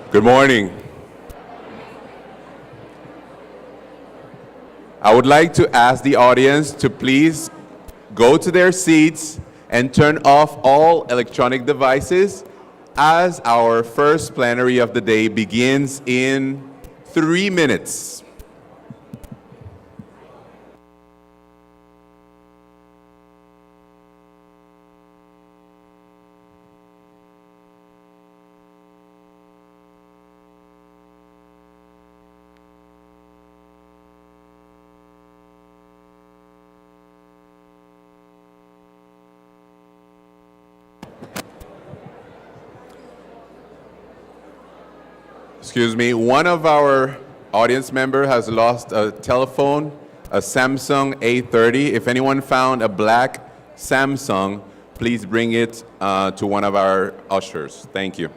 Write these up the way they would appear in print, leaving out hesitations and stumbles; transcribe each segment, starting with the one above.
Good morning. I would like to ask the audience to please go to their seats and turn off all electronic devices as our first plenary of the day begins in 3 minutes. Excuse me, one of our audience member has lost a telephone, a Samsung A30. If anyone found a black Samsung, please bring it to one of our ushers. Thank you.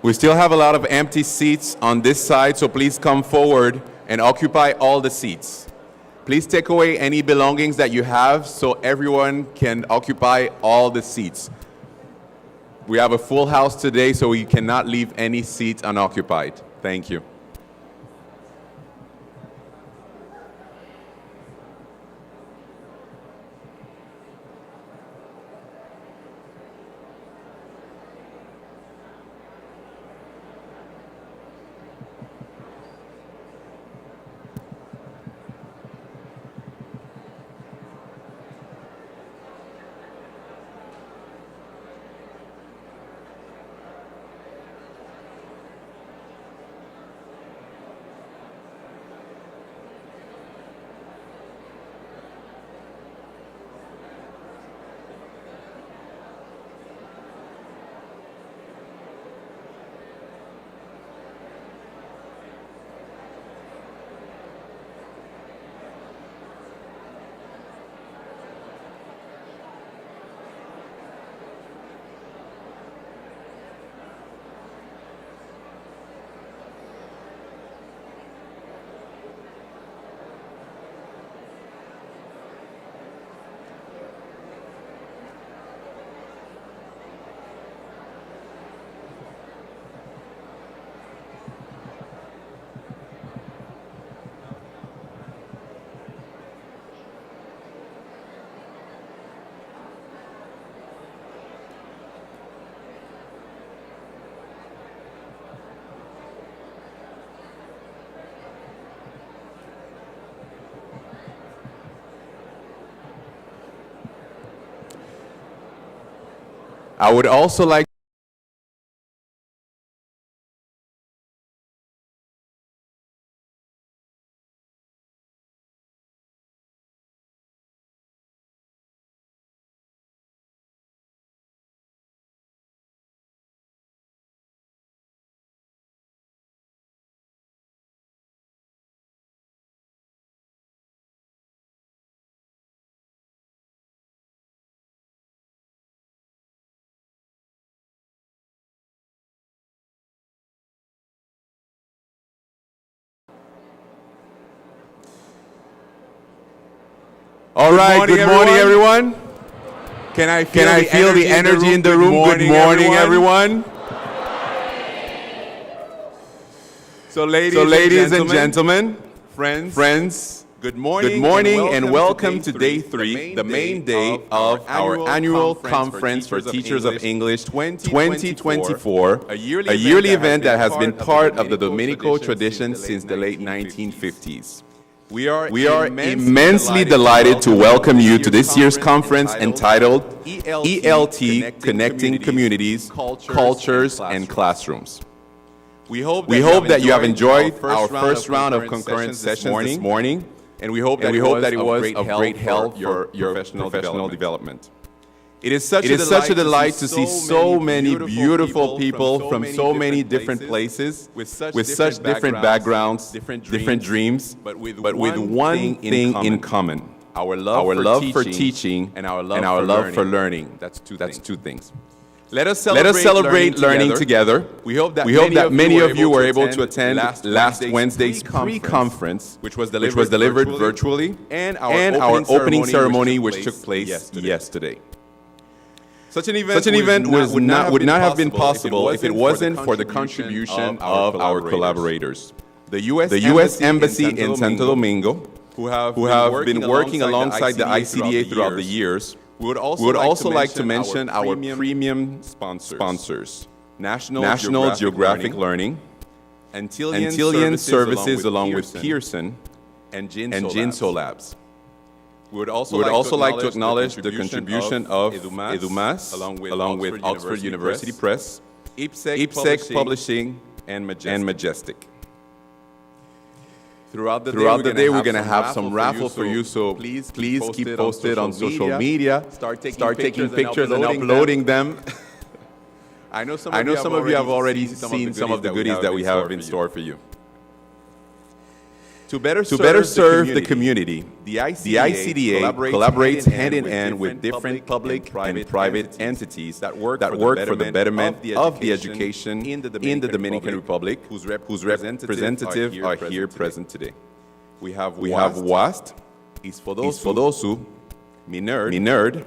We still have a lot of empty seats on this side, so please come forward and occupy all the seats. Please take away any belongings that you have so everyone can occupy all the seats. We have a full house today, so we cannot leave any seat unoccupied. Thank you. I would also like All right, good morning, everyone. Can I feel the energy in the room? Good morning, everyone. So ladies and gentlemen, friends, good morning and welcome to day 3, the main day of our annual conference for teachers of English 2024, a yearly event that has been part of the Dominico tradition since the late 1950s. We are immensely delighted to welcome you to this year's conference entitled ELT, Connecting Communities, Cultures, and Classrooms. We hope that you have enjoyed our first round of concurrent sessions this morning, and we hope that it was of great help for your professional development. It is such a delight to see so many beautiful people from so many different places, with such different backgrounds, different dreams, but with one thing in common: our love for teaching and our love for learning. That's two things. Let us celebrate learning together. We hope that many of you were able to attend last Wednesday's pre-conference, which was delivered virtually, and our opening ceremony, which took place yesterday. Such an event would not have been possible if it wasn't for the contribution of our collaborators. The U.S. Embassy in Santo Domingo, who have been working alongside the ICDA throughout the years. We would also like to mention our premium sponsors, National Geographic Learning, Antillean Services along with Pearson, and Jinso Labs. We would also like to acknowledge the contribution of Edumas, along with Oxford University Press, IPSEC Publishing, and Majestic. Throughout the day, we're going to have some raffle for you, so please keep posted on social media. Start taking pictures and uploading them. I know some of you have already seen some of the goodies that we have in store for you. To better serve the community, the ICDA collaborates hand in hand with different public and private entities that work for the betterment of the education in the Dominican Republic, whose representatives are here present today. We have WAST, Isfodosu, Minerd,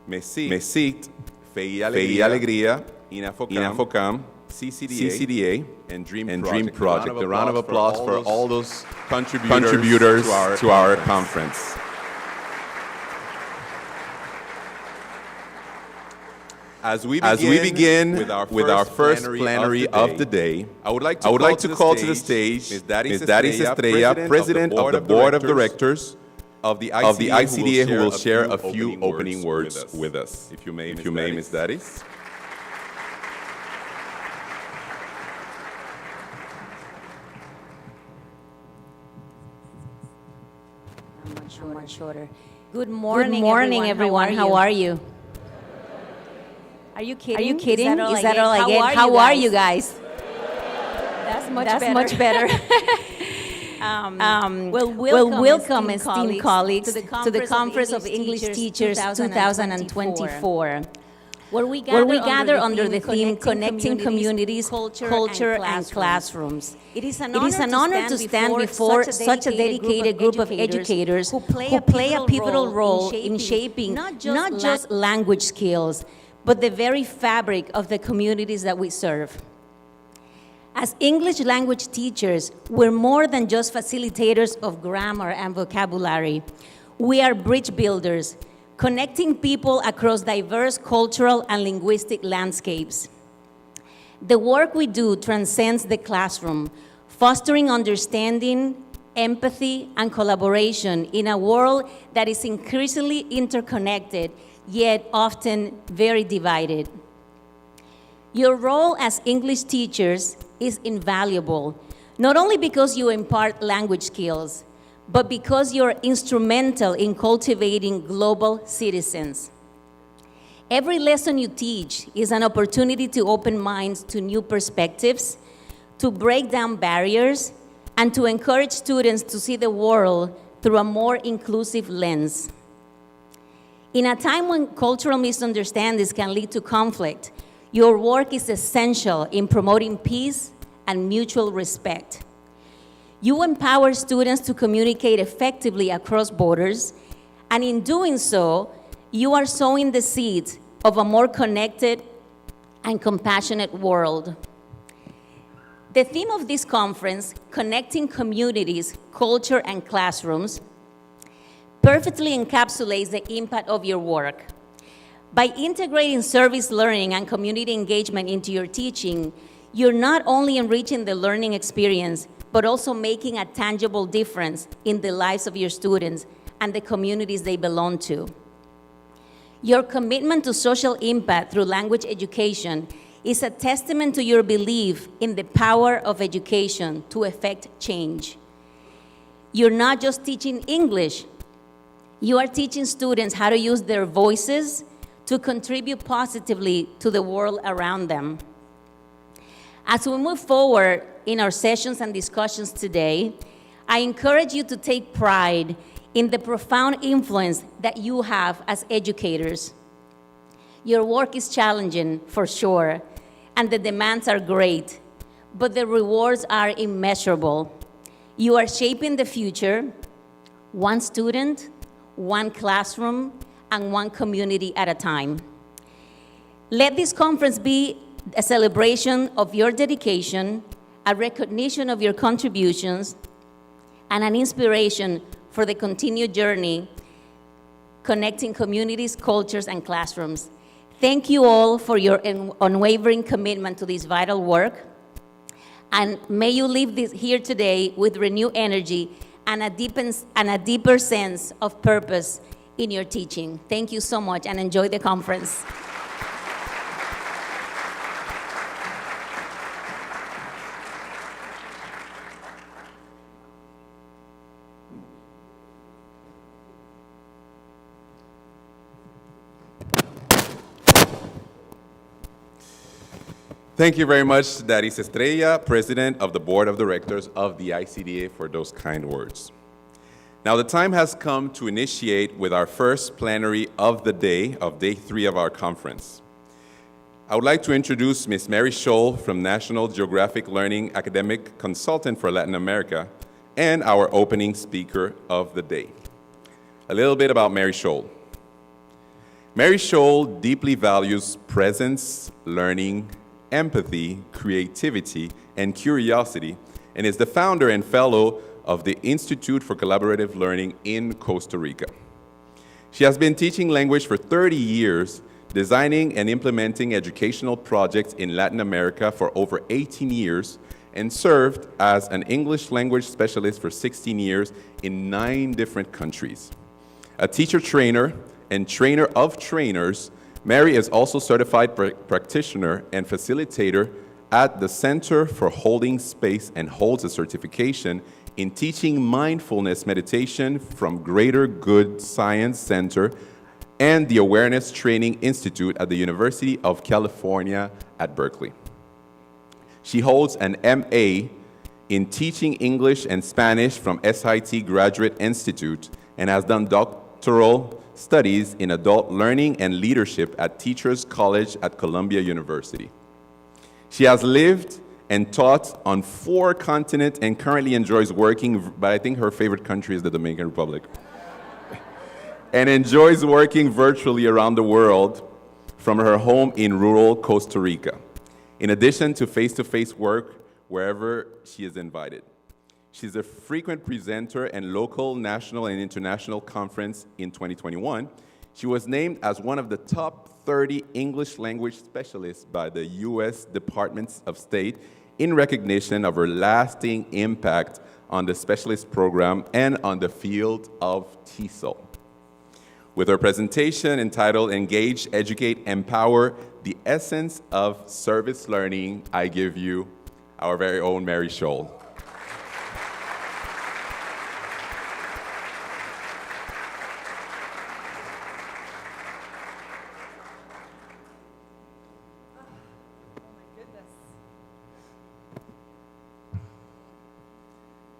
MESIT, Fe y Alegría, Inafocam, CCDA, and Dream Project. A round of applause for all those contributors to our conference. As we begin with our first plenary of the day, I would like to call to the stage Ms. Daris Estrella, President of the Board of Directors of the ICDA, who will share a few opening words with us. If you may, Ms. Daris. Much shorter. Good morning, everyone. How are you? Are you kidding? Is that all I get? How are you guys? That's much better. Welcome, esteemed colleagues, to the Conference of English Teachers 2024. Where we gather under the theme Connecting Communities, Culture, and Classrooms. It is an honor to stand before such a dedicated group of educators who play a pivotal role in shaping not just language skills, but the very fabric of the communities that we serve. As English language teachers, we're more than just facilitators of grammar and vocabulary. We are bridge builders, connecting people across diverse cultural and linguistic landscapes. The work we do transcends the classroom, fostering understanding, empathy, and collaboration in a world that is increasingly interconnected, yet often very divided. Your role as English teachers is invaluable, not only because you impart language skills, but because you're instrumental in cultivating global citizens. Every lesson you teach is an opportunity to open minds to new perspectives, to break down barriers, and to encourage students to see the world through a more inclusive lens. In a time when cultural misunderstandings can lead to conflict, your work is essential in promoting peace and mutual respect. You empower students to communicate effectively across borders, and in doing so, you are sowing the seeds of a more connected and compassionate world. The theme of this conference, Connecting Communities, Culture, and Classrooms, perfectly encapsulates the impact of your work. By integrating service learning and community engagement into your teaching, you're not only enriching the learning experience, but also making a tangible difference in the lives of your students and the communities they belong to. Your commitment to social impact through language education is a testament to your belief in the power of education to effect change. You're not just teaching English, you are teaching students how to use their voices to contribute positively to the world around them. As we move forward in our sessions and discussions today, I encourage you to take pride in the profound influence that you have as educators. Your work is challenging, for sure, and the demands are great, but the rewards are immeasurable. You are shaping the future, one student, one classroom, and one community at a time. Let this conference be a celebration of your dedication, a recognition of your contributions, and an inspiration for the continued journey connecting communities, cultures, and classrooms. Thank you all for your unwavering commitment to this vital work, and may you leave here today with renewed energy and a deeper sense of purpose in your teaching. Thank you so much, and enjoy the conference. Thank you very much, Daris Estrella, President of the Board of Directors of the ICDA, for those kind words. Now, the time has come to initiate with our first plenary of the day, of day 3 of our conference. I would like to introduce Ms. Mary Scholl from National Geographic Learning Academic Consultant for Latin America, and our opening speaker of the day. A little bit about Mary Scholl. Mary Scholl deeply values presence, learning, empathy, creativity, and curiosity, and is the founder and fellow of the Institute for Collaborative Learning in Costa Rica. She has been teaching language for 30 years, designing and implementing educational projects in Latin America for over 18 years, and served as an English language specialist for 16 years in 9 different countries. A teacher trainer and trainer of trainers, Mary is also certified practitioner and facilitator at the Center for Holding Space and holds a certification in teaching mindfulness meditation from Greater Good Science Center and the Awareness Training Institute at the University of California at Berkeley. She holds an MA in teaching English and Spanish from SIT Graduate Institute and has done doctoral studies in adult learning and leadership at Teachers College at Columbia University. She has lived and taught on 4 continents and currently enjoys working, but I think her favorite country is the Dominican Republic, and enjoys working virtually around the world from her home in rural Costa Rica, in addition to face-to-face work wherever she is invited. She's a frequent presenter and local, national, and international conference in 2021. She was named as one of the top 30 English language specialists by the U.S. Department of State in recognition of her lasting impact on the specialist program and on the field of TESOL. With her presentation entitled Engage, Educate, Empower the essence of service learning, I give you our very own Mary Scholl.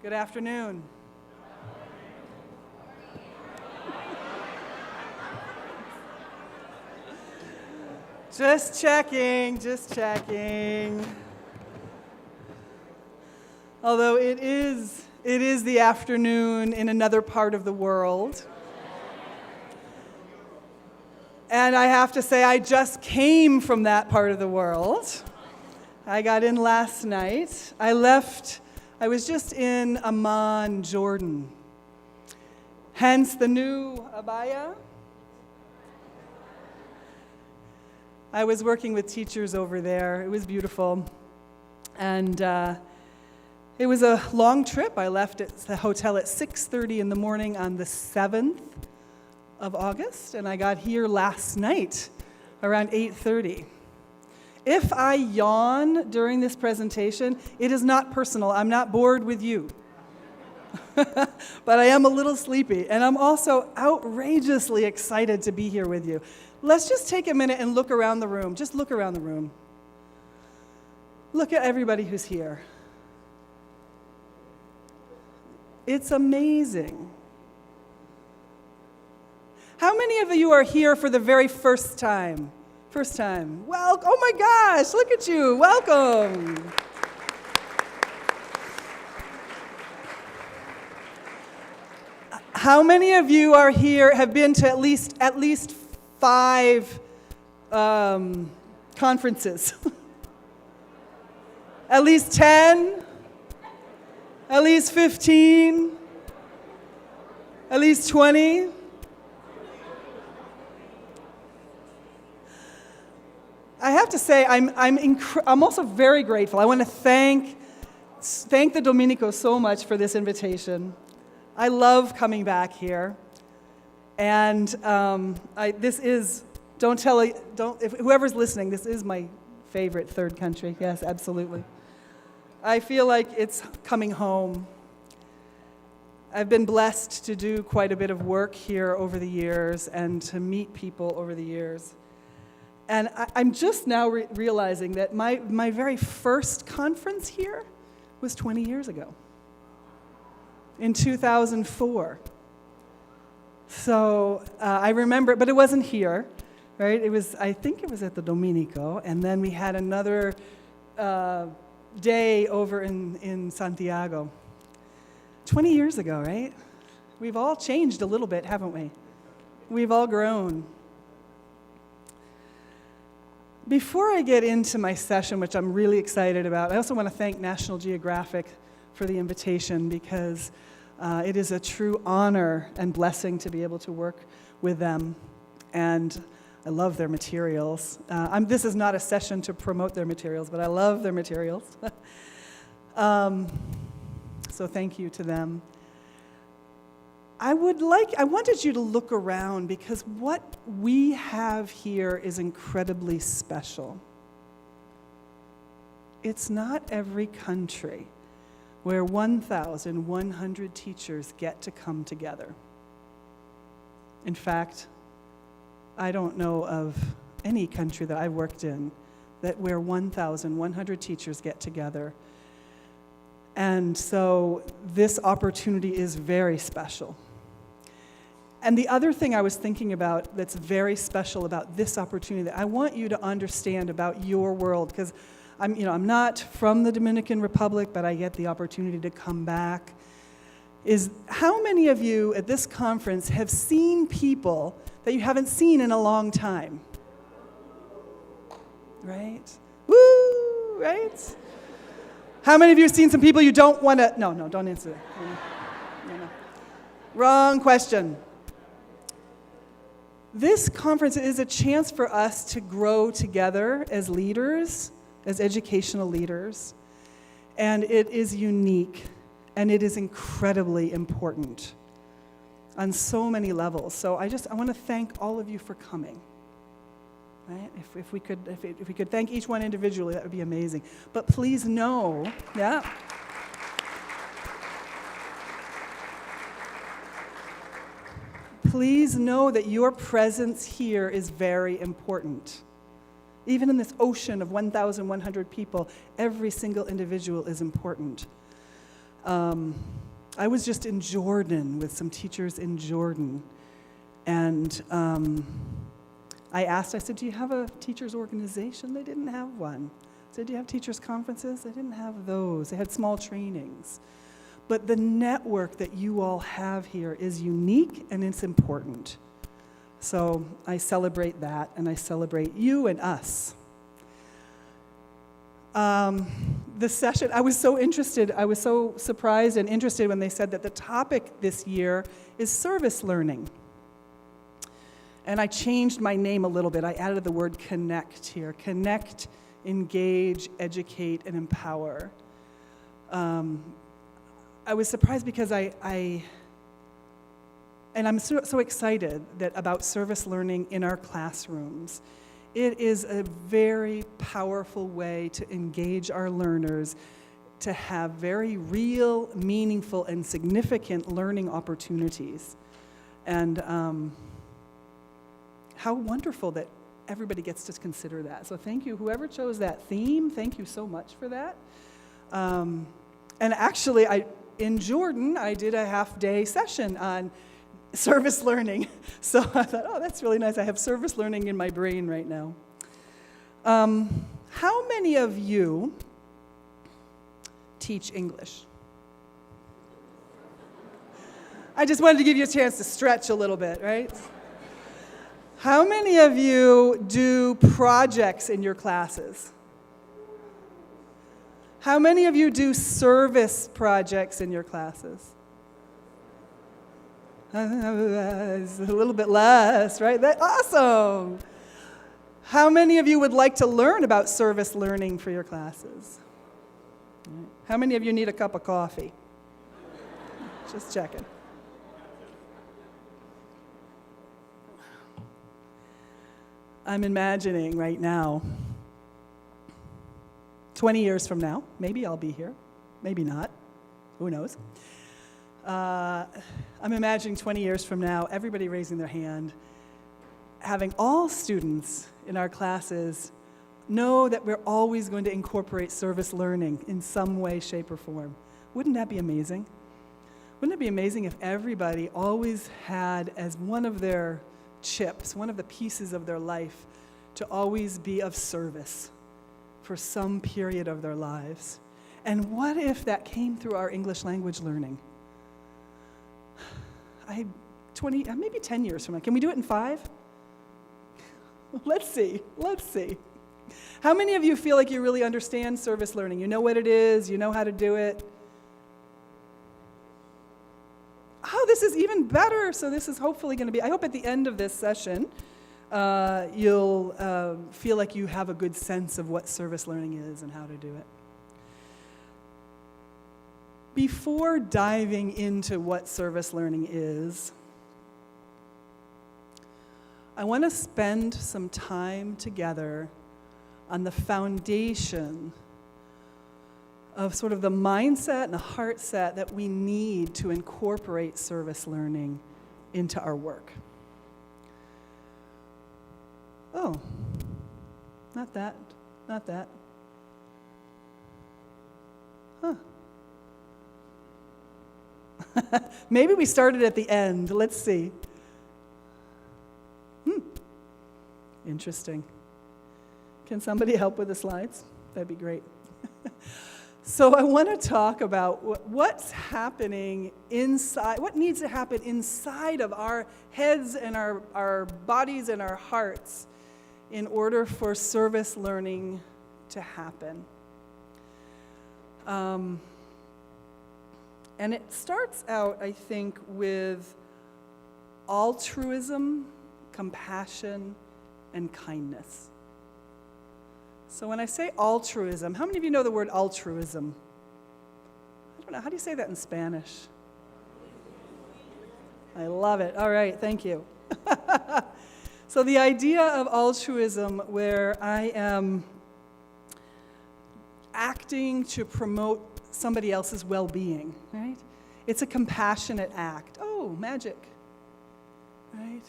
Good afternoon. Just checking. Although it is the afternoon in another part of the world. And I have to say, I just came from that part of the world. I got in last night. I was just in Amman, Jordan. Hence the new abaya. I was working with teachers over there. It was beautiful. And it was a long trip. I left at the hotel at 6:30 in the morning on the 7th of August, and I got here last night around 8:30. If I yawn during this presentation, it is not personal. I'm not bored with you. But I am a little sleepy, and I'm also outrageously excited to be here with you. Let's just take a minute and look around the room. Just look around the room. Look at everybody who's here. It's amazing. How many of you are here for the very first time? First time. Well, oh my gosh, look at you. Welcome. How many of you are here, have been to at least 5 conferences? At least 10? At least 15? At least 20? I have to say, I'm also very grateful. I want to thank the Dominico so much for this invitation. I love coming back here, and if whoever's listening, this is my favorite third country. Yes, absolutely. I feel like it's coming home. I've been blessed to do quite a bit of work here over the years and to meet people over the years. And I'm just now realizing that my very first conference here was 20 years ago, in 2004. So I remember, but it wasn't here, right? I think it was at the Dominico, and then we had another day over in Santiago. 20 years ago, right? We've all changed a little bit, haven't we? We've all grown. Before I get into my session, which I'm really excited about, I also want to thank National Geographic for the invitation, because it is a true honor and blessing to be able to work with them. And I love their materials. This is not a session to promote their materials, but I love their materials. So thank you to them. I wanted you to look around, because what we have here is incredibly special. It's not every country where 1,100 teachers get to come together. In fact, I don't know of any country that I've worked in where 1,100 teachers get together. And so this opportunity is very special. And the other thing I was thinking about that's very special about this opportunity that I want you to understand about your world, because I'm not from the Dominican Republic, but I get the opportunity to come back, is how many of you at this conference have seen people that you haven't seen in a long time? Right? Woo! Right? How many of you have seen some people you don't want to... No, don't answer that. No. Wrong question. This conference is a chance for us to grow together as leaders, as educational leaders, and it is unique, and it is incredibly important on so many levels. So I want to thank all of you for coming. right? If we could thank each one individually, that would be amazing. But please know, yeah. Please know that your presence here is very important. Even in this ocean of 1,100 people, every single individual is important. I was just in Jordan with some teachers in Jordan, and I said, do you have a teachers organization? They didn't have one. I said, do you have teachers conferences? They didn't have those. They had small trainings. But the network that you all have here is unique and it's important. So I celebrate that, and I celebrate you and us. The session, I was so surprised and interested when they said that the topic this year is service learning. And I changed my name a little bit. I added the word connect here. Connect, engage, educate, and empower. I was surprised because I'm so excited about service learning in our classrooms. It is a very powerful way to engage our learners to have very real, meaningful, and significant learning opportunities. And how wonderful that everybody gets to consider that. So thank you, whoever chose that theme, thank you so much for that. And actually, in Jordan, I did a half-day session on service learning. So I thought, oh, that's really nice. I have service learning in my brain right now. How many of you teach English? I just wanted to give you a chance to stretch a little bit, right? How many of you do projects in your classes? How many of you do service projects in your classes? It's a little bit less, right? Awesome. How many of you would like to learn about service learning for your classes? How many of you need a cup of coffee? Just checking. I'm imagining right now, 20 years from now, maybe I'll be here, maybe not, who knows? I'm imagining 20 years from now, everybody raising their hand, having all students in our classes know that we're always going to incorporate service learning in some way, shape, or form. Wouldn't that be amazing? Wouldn't it be amazing if everybody always had as one of their chips, one of the pieces of their life, to always be of service for some period of their lives? And what if that came through our English language learning? Maybe 10 years from now. Can we do it in 5? Let's see. How many of you feel like you really understand service learning? You know what it is, you know how to do it. Oh, this is even better. So this is hopefully going to be, I hope at the end of this session, you'll feel like you have a good sense of what service learning is and how to do it. Before diving into what service learning is, I want to spend some time together on the foundation of sort of the mindset and the heart set that we need to incorporate service learning into our work. Oh, not that. Huh. Maybe we started at the end. Let's see. Interesting. Can somebody help with the slides? That'd be great. So I want to talk about what's happening inside, what needs to happen inside of our heads and our bodies and our hearts in order for service learning to happen. And it starts out, I think, with altruism, compassion, and kindness. So when I say altruism, how many of you know the word altruism? I don't know, how do you say that in Spanish? I love it. All right, thank you. So the idea of altruism, where I am acting to promote somebody else's well-being, right? It's a compassionate act. Oh, magic, right?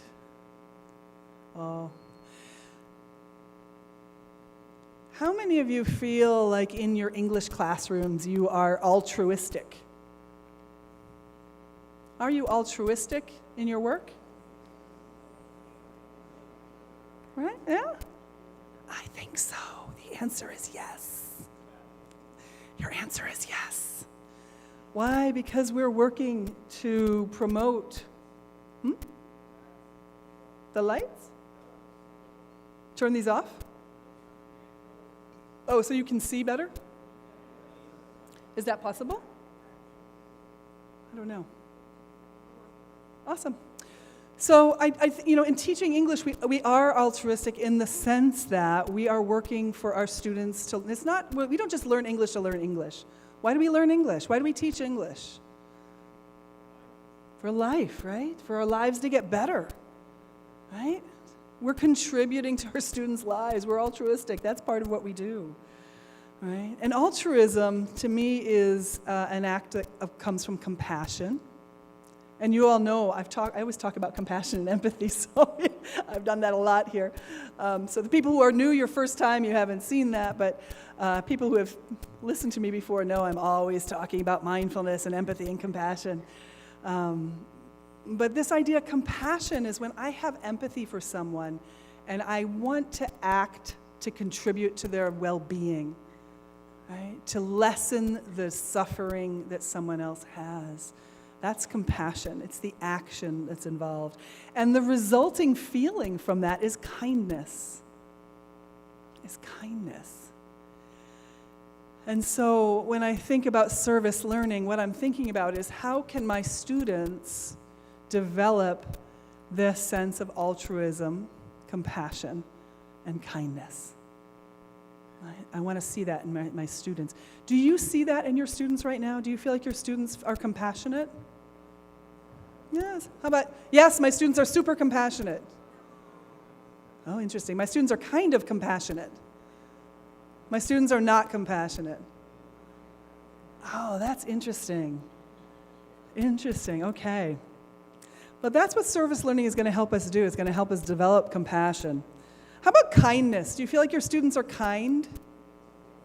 Oh. How many of you feel like in your English classrooms you are altruistic? Are you altruistic in your work? Right? Yeah? I think so. The answer is yes. Your answer is yes. Why? Because we're working to promote the lights? Turn these off? Oh, so you can see better? Is that possible? I don't know. Awesome. So, in teaching English, we are altruistic in the sense that we are working for our students to, we don't just learn English to learn English. Why do we learn English? Why do we teach English? For life, right? For our lives to get better, right? We're contributing to our students' lives. We're altruistic. That's part of what we do, right? And altruism, to me, is an act that comes from compassion. And you all know, I always talk about compassion and empathy, so I've done that a lot here. So the people who are new, your first time, you haven't seen that, but people who have listened to me before know I'm always talking about mindfulness and empathy and compassion. But this idea of compassion is when I have empathy for someone and I want to act to contribute to their well-being, right? To lessen the suffering that someone else has. That's compassion. It's the action that's involved. And the resulting feeling from that is kindness. Is kindness. And so when I think about service learning, what I'm thinking about is how can my students develop this sense of altruism, compassion, and kindness? I want to see that in my students. Do you see that in your students right now? Do you feel like your students are compassionate? Yes. How about, yes, my students are super compassionate. Oh, interesting. My students are kind of compassionate. My students are not compassionate. Oh, that's interesting. Interesting, okay. But that's what service learning is going to help us do. It's going to help us develop compassion. How about kindness? Do you feel like your students are kind?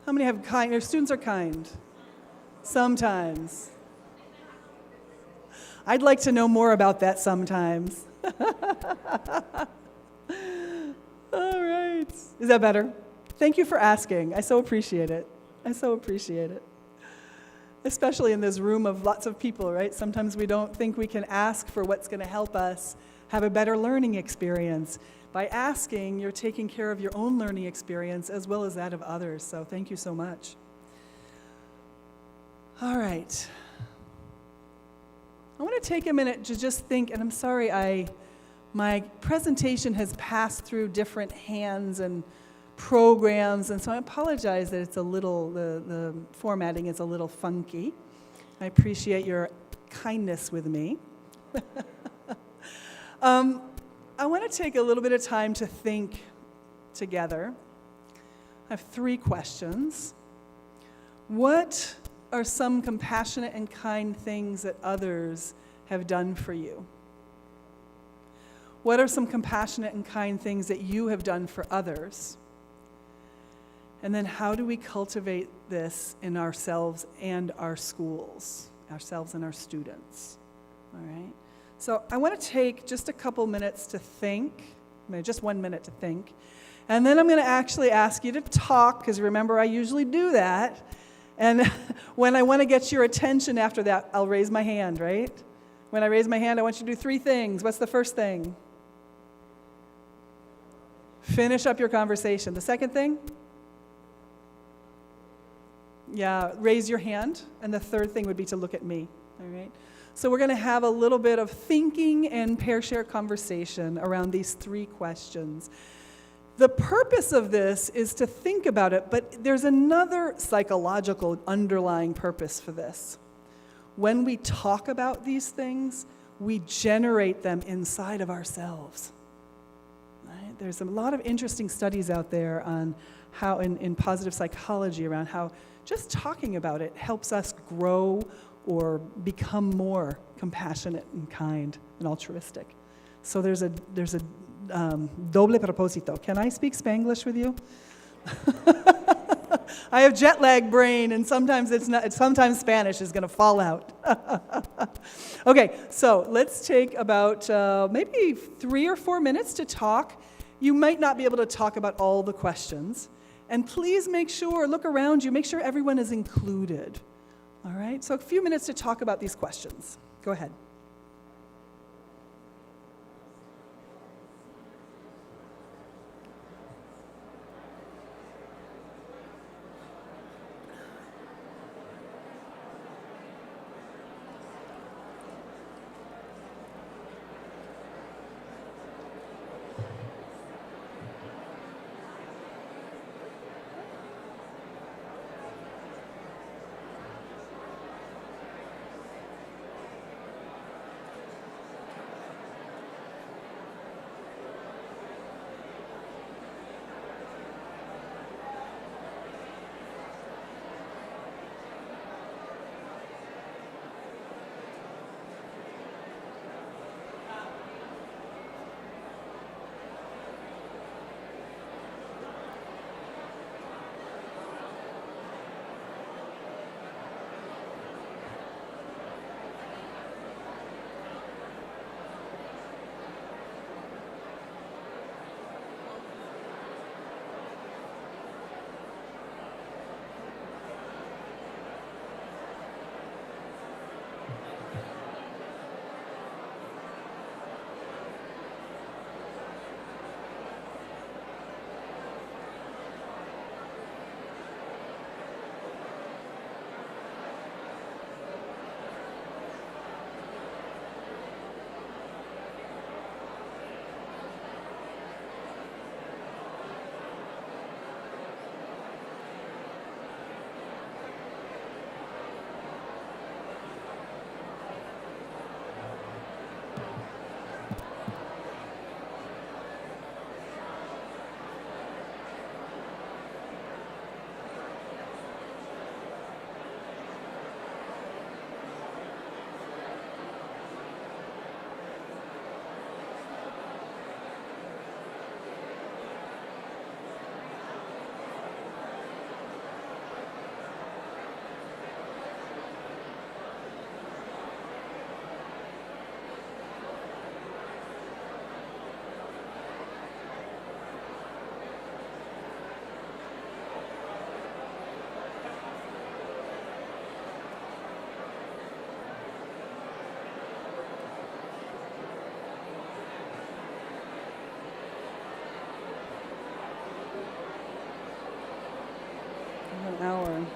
How many have kind? Your students are kind? Sometimes. I'd like to know more about that sometimes. All right. Is that better? Thank you for asking. I so appreciate it. I so appreciate it. Especially in this room of lots of people, right? Sometimes we don't think we can ask for what's going to help us have a better learning experience. By asking, you're taking care of your own learning experience as well as that of others. So thank you so much. All right. I want to take a minute to just think, and I'm sorry, my presentation has passed through different hands and programs, and so I apologize that it's a little, the formatting is a little funky. I appreciate your kindness with me. I want to take a little bit of time to think together. I have 3 questions. What are some compassionate and kind things that others have done for you? What are some compassionate and kind things that you have done for others? And then how do we cultivate this in ourselves and our schools, ourselves and our students? All right? So I want to take just a couple minutes to think, just 1 minute to think, and then I'm going to actually ask you to talk, because remember I usually do that. And when I want to get your attention after that, I'll raise my hand, right? When I raise my hand, I want you to do 3 things. What's the first thing? Finish up your conversation. The second thing? Yeah, raise your hand. And the third thing would be to look at me, all right? So we're going to have a little bit of thinking and pair-share conversation around these 3 questions. The purpose of this is to think about it, but there's another psychological underlying purpose for this. When we talk about these things, we generate them inside of ourselves. Right? there's a lot of interesting studies out there on how, in positive psychology, around how just talking about it helps us grow or become more compassionate and kind and altruistic. So there's a doble propósito. Can I speak Spanglish with you? I have jet lag brain, and sometimes sometimes Spanish is going to fall out. Okay, so let's take about maybe 3 or 4 minutes to talk. You might not be able to talk about all the questions. And please look around you, make sure everyone is included. All right, so a few minutes to talk about these questions. Go ahead. An hour.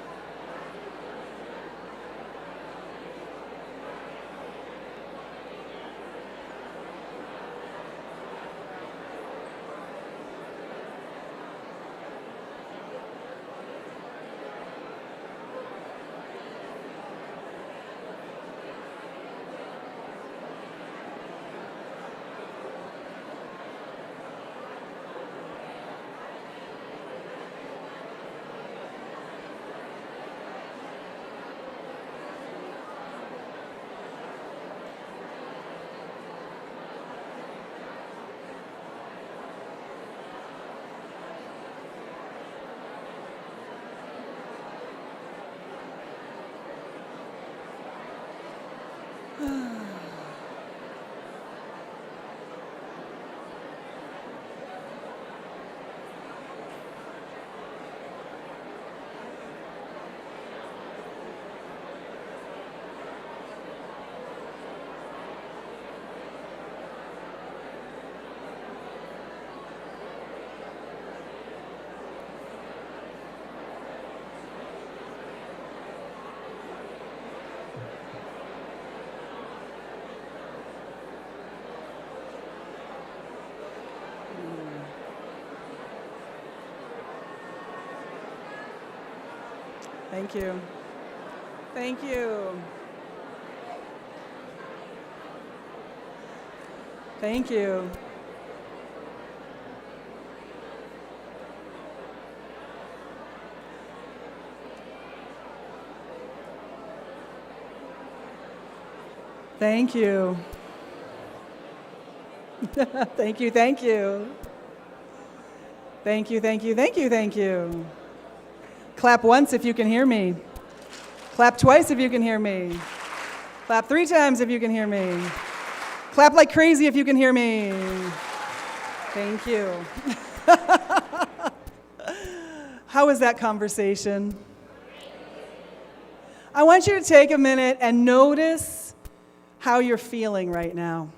Thank you. Thank you. Thank you. Thank you. Thank you, thank you. Thank you, thank you, thank you, thank you. Clap once if you can hear me. Clap twice if you can hear me. Clap 3 times if you can hear me. Clap like crazy if you can hear me. Thank you. How was that conversation? I want you to take a minute and notice how you're feeling right now.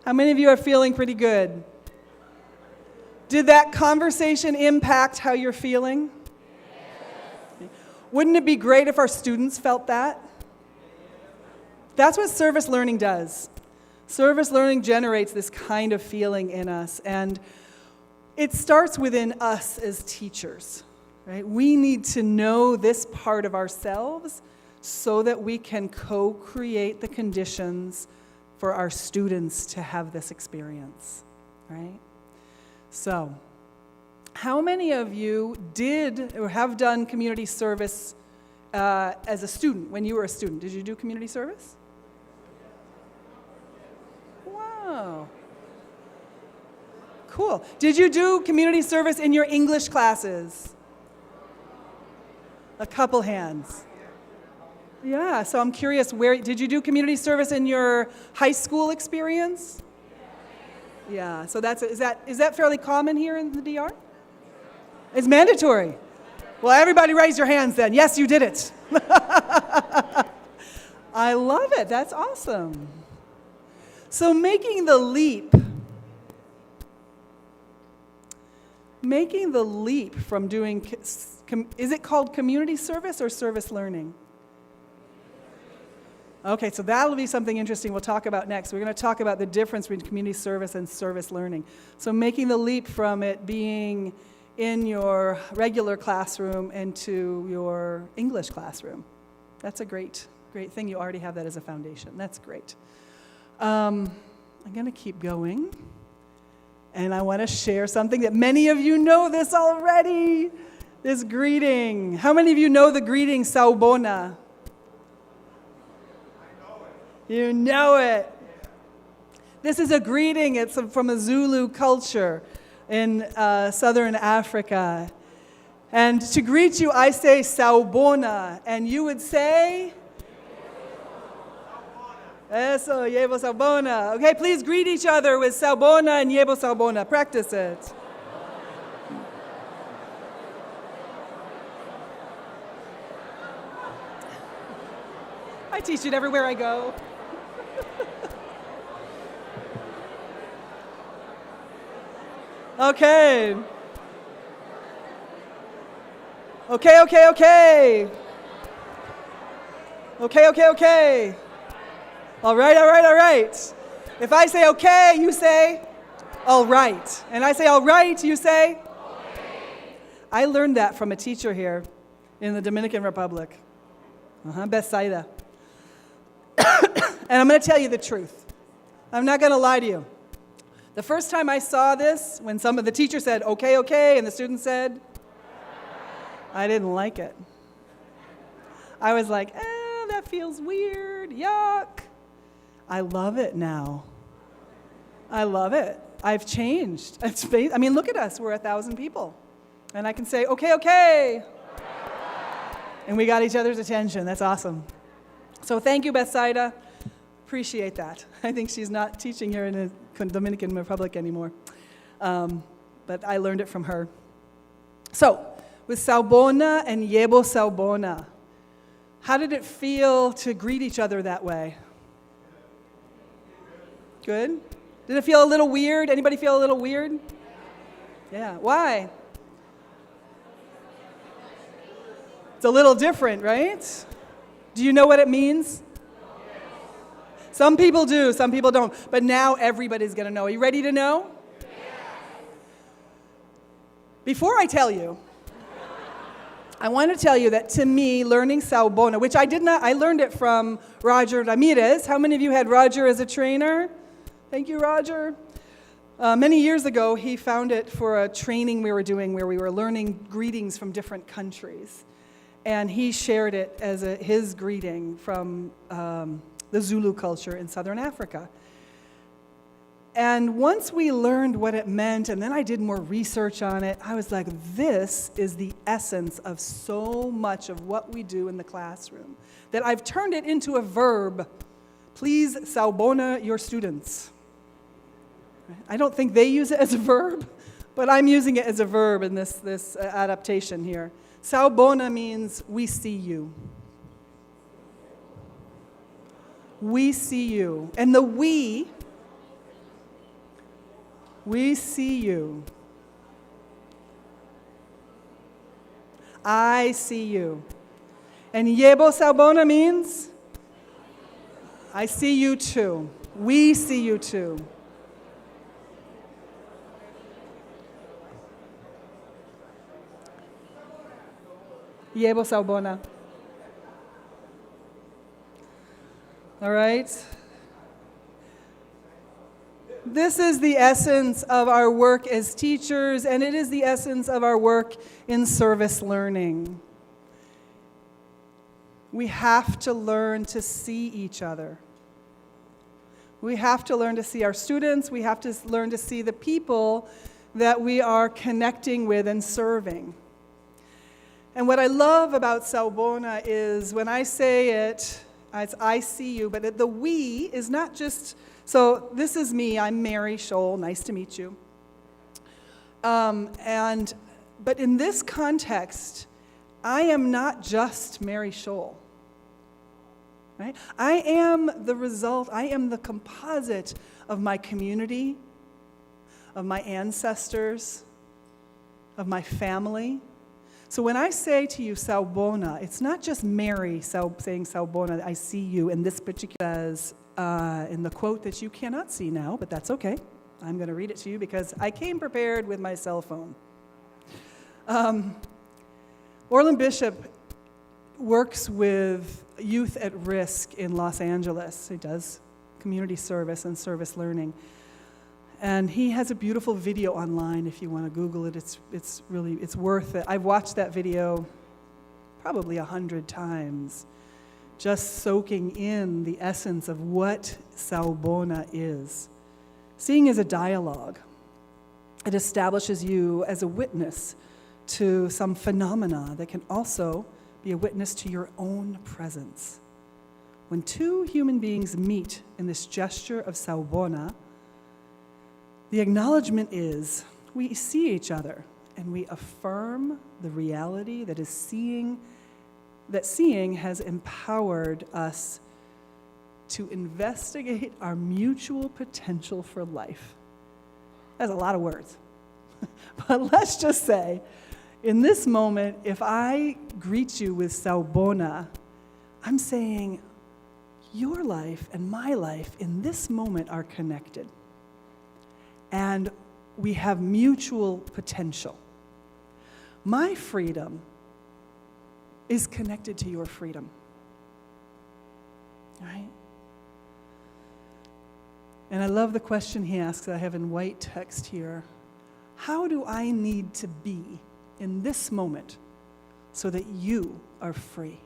How many of you are feeling pretty good? Did that conversation impact how you're feeling? Yes. Wouldn't it be great if our students felt that? That's what service learning does. Service learning generates this kind of feeling in us, and it starts within us as teachers, right? We need to know this part of ourselves so that we can co-create the conditions for our students to have this experience, right? So, how many of you did or have done community service as a student, when you were a student? Did you do community service? Wow. Cool. Did you do community service in your English classes? A couple hands. Yeah, so I'm curious, where did you do community service in your high school experience? Yeah, so is that fairly common here in the DR? It's mandatory. Well, everybody raise your hands then. Yes, you did it. I love it. That's awesome. So making the leap from doing, is it called community service or service learning? Okay, so that'll be something interesting we'll talk about next. We're going to talk about the difference between community service and service learning. So making the leap from it being in your regular classroom into your English classroom. That's a great thing. You already have that as a foundation. That's great. I'm going to keep going. And I want to share something that many of you know this already. This greeting. How many of you know the greeting Sawubona? You know it. This is a greeting. It's from a Zulu culture in southern Africa. And to greet you, I say Sawubona, and you would say? Eso, Yebo Sawubona. Okay, please greet each other with Sawubona and Yebo Sawubona. Practice it. I teach it everywhere I go. Okay. Okay. All right. If I say okay, you say all right. And I say all right, you say? Okay. I learned that from a teacher here in the Dominican Republic. Besaida. And I'm going to tell you the truth. I'm not going to lie to you. The first time I saw this, when some of the teacher said, okay, and the student said, I didn't like it. I was like, that feels weird, yuck. I love it now. I love it. I've changed. Look at us. We're 1,000 people. And I can say, okay. And we got each other's attention. That's awesome. So thank you, Besaida. Appreciate that. I think she's not teaching here in the Dominican Republic anymore. But I learned it from her. So, with Sawubona and Yebo Sawubona, how did it feel to greet each other that way? Good? Did it feel a little weird? Anybody feel a little weird? Yeah. Why? It's a little different, right? Do you know what it means? Some people do, some people don't. But now everybody's going to know. Are you ready to know? Yes. Before I tell you, I want to tell you that to me, learning Sawubona, which I learned it from Roger Ramirez. How many of you had Roger as a trainer? Thank you, Roger. Many years ago, he found it for a training we were doing where we were learning greetings from different countries. And he shared it as his greeting from the Zulu culture in southern Africa. And once we learned what it meant, and then I did more research on it, I was like, this is the essence of so much of what we do in the classroom, that I've turned it into a verb. Please sawubona your students. I don't think they use it as a verb, but I'm using it as a verb in this adaptation here. Sawubona means we see you. We see you. And the we see you. I see you. And yebo sawubona means I see you too. We see you too. Yebo sawubona. All right? This is the essence of our work as teachers, and it is the essence of our work in service learning. We have to learn to see each other. We have to learn to see our students. We have to learn to see the people that we are connecting with and serving. And what I love about sawubona is when I say it, it's I see you, but the we is not just, so this is me, I'm Mary Scholl, nice to meet you. But in this context, I am not just Mary Scholl. Right? I am the result, I am the composite of my community, of my ancestors, of my family. So when I say to you sawubona, it's not just Mary saying sawubona, I see you in this particular, in the quote that you cannot see now, but that's okay. I'm going to read it to you because I came prepared with my cell phone. Orland Bishop works with youth at risk in Los Angeles. He does community service and service learning. And he has a beautiful video online if you want to Google it. It's really worth it. I've watched that video probably 100 times, just soaking in the essence of what sawubona is. Seeing is a dialogue. It establishes you as a witness to some phenomena that can also be a witness to your own presence. When two human beings meet in this gesture of sawubona, the acknowledgement is we see each other and we affirm the reality that seeing has empowered us to investigate our mutual potential for life. That's a lot of words. But let's just say, in this moment, if I greet you with sawubona, I'm saying your life and my life in this moment are connected. And we have mutual potential. My freedom is connected to your freedom. Right? And I love the question he asks, I have in white text here. How do I need to be in this moment so that you are free?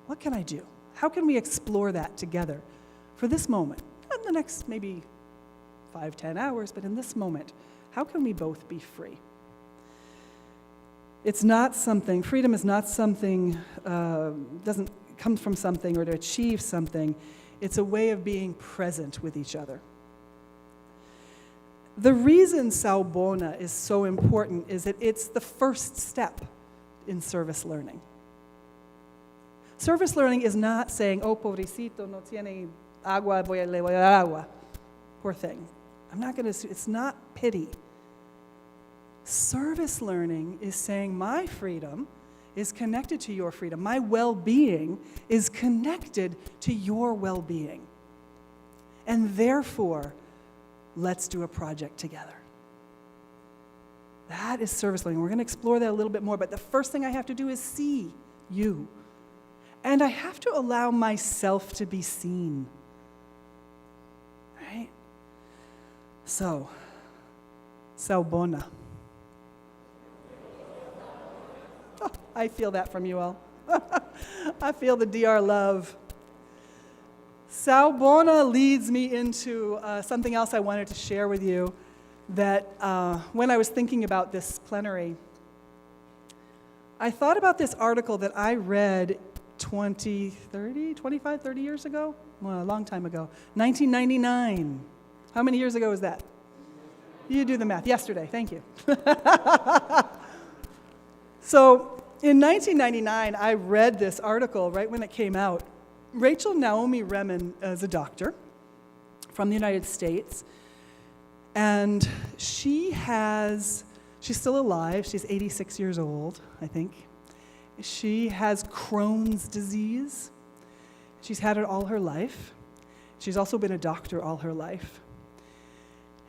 What can I do? How can we explore that together for this moment? Not the next maybe 5-10 hours, but in this moment, how can we both be free? It's not something, freedom is not something, doesn't come from something or to achieve something. It's a way of being present with each other. The reason sawubona is so important is that it's the first step in service learning. Service learning is not saying, oh, pobrecito, no tiene agua, le voy a dar agua. Poor thing. It's not pity. Service learning is saying my freedom is connected to your freedom. My well-being is connected to your well-being. And therefore, let's do a project together. That is service learning. We're going to explore that a little bit more, but the first thing I have to do is see you. And I have to allow myself to be seen. Right? So, sawubona. Oh, I feel that from you all. I feel the DR love. Saubona leads me into something else I wanted to share with you, that when I was thinking about this plenary, I thought about this article that I read 25, 30 years ago? Well, a long time ago. 1999. How many years ago was that? You do the math. Yesterday, thank you. So in 1999, I read this article right when it came out. Rachel Naomi Remen is a doctor from the United States, and she's still alive. She's 86 years old, I think. She has Crohn's disease. She's had it all her life. She's also been a doctor all her life.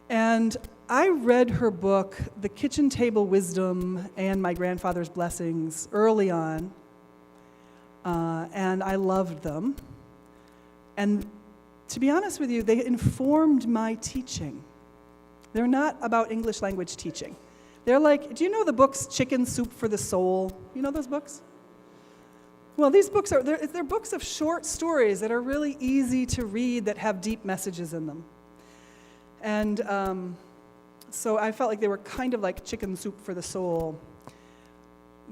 And I read her book, The Kitchen Table Wisdom and My Grandfather's Blessings, early on, and I loved them. And to be honest with you, they informed my teaching. They're not about English language teaching. They're like, do you know the books Chicken Soup for the Soul? You know those books? Well, these books they're books of short stories that are really easy to read, that have deep messages in them. And so I felt like they were kind of like Chicken Soup for the Soul.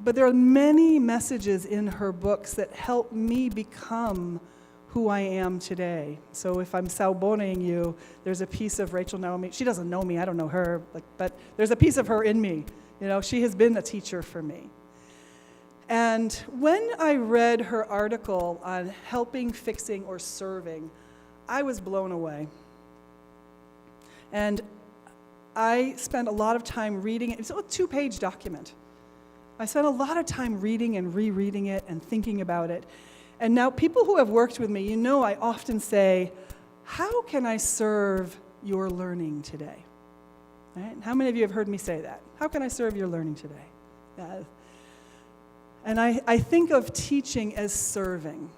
But there are many messages in her books that help me become who I am today. So if I'm Sauboning you, there's a piece of Rachel Naomi. She doesn't know me, I don't know her, but there's a piece of her in me. You know, she has been a teacher for me. And when I read her article on helping, fixing, or serving, I was blown away. And I spent a lot of time reading it. It's a 2-page document. I spent a lot of time reading and rereading it and thinking about it. And now people who have worked with me, you know I often say, how can I serve your learning today? Right? How many of you have heard me say that? How can I serve your learning today? And I think of teaching as serving.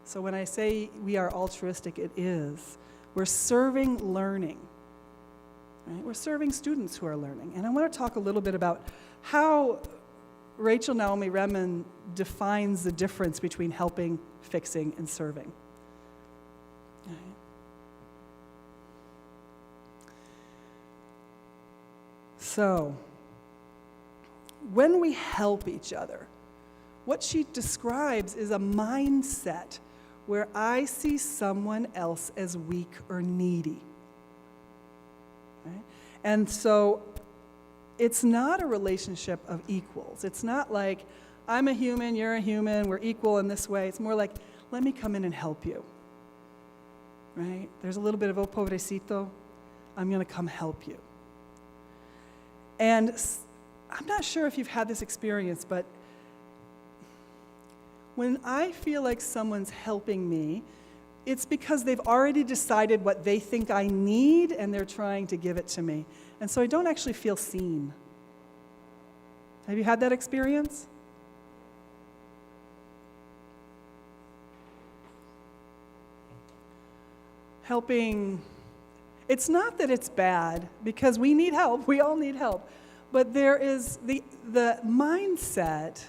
So when I say we are altruistic, it is. We're serving learning. Right? We're serving students who are learning. And I want to talk a little bit about how Rachel Naomi Remen defines the difference between helping, fixing, and serving. Right. So, when we help each other, what she describes is a mindset where I see someone else as weak or needy. Right? And so, it's not a relationship of equals. It's not like, I'm a human, you're a human, we're equal in this way. It's more like, let me come in and help you. Right? There's a little bit of, oh, pobrecito, I'm going to come help you. And I'm not sure if you've had this experience, but when I feel like someone's helping me, it's because they've already decided what they think I need, and they're trying to give it to me. And so I don't actually feel seen. Have you had that experience? Helping, it's not that it's bad, because we need help, we all need help, but there is the mindset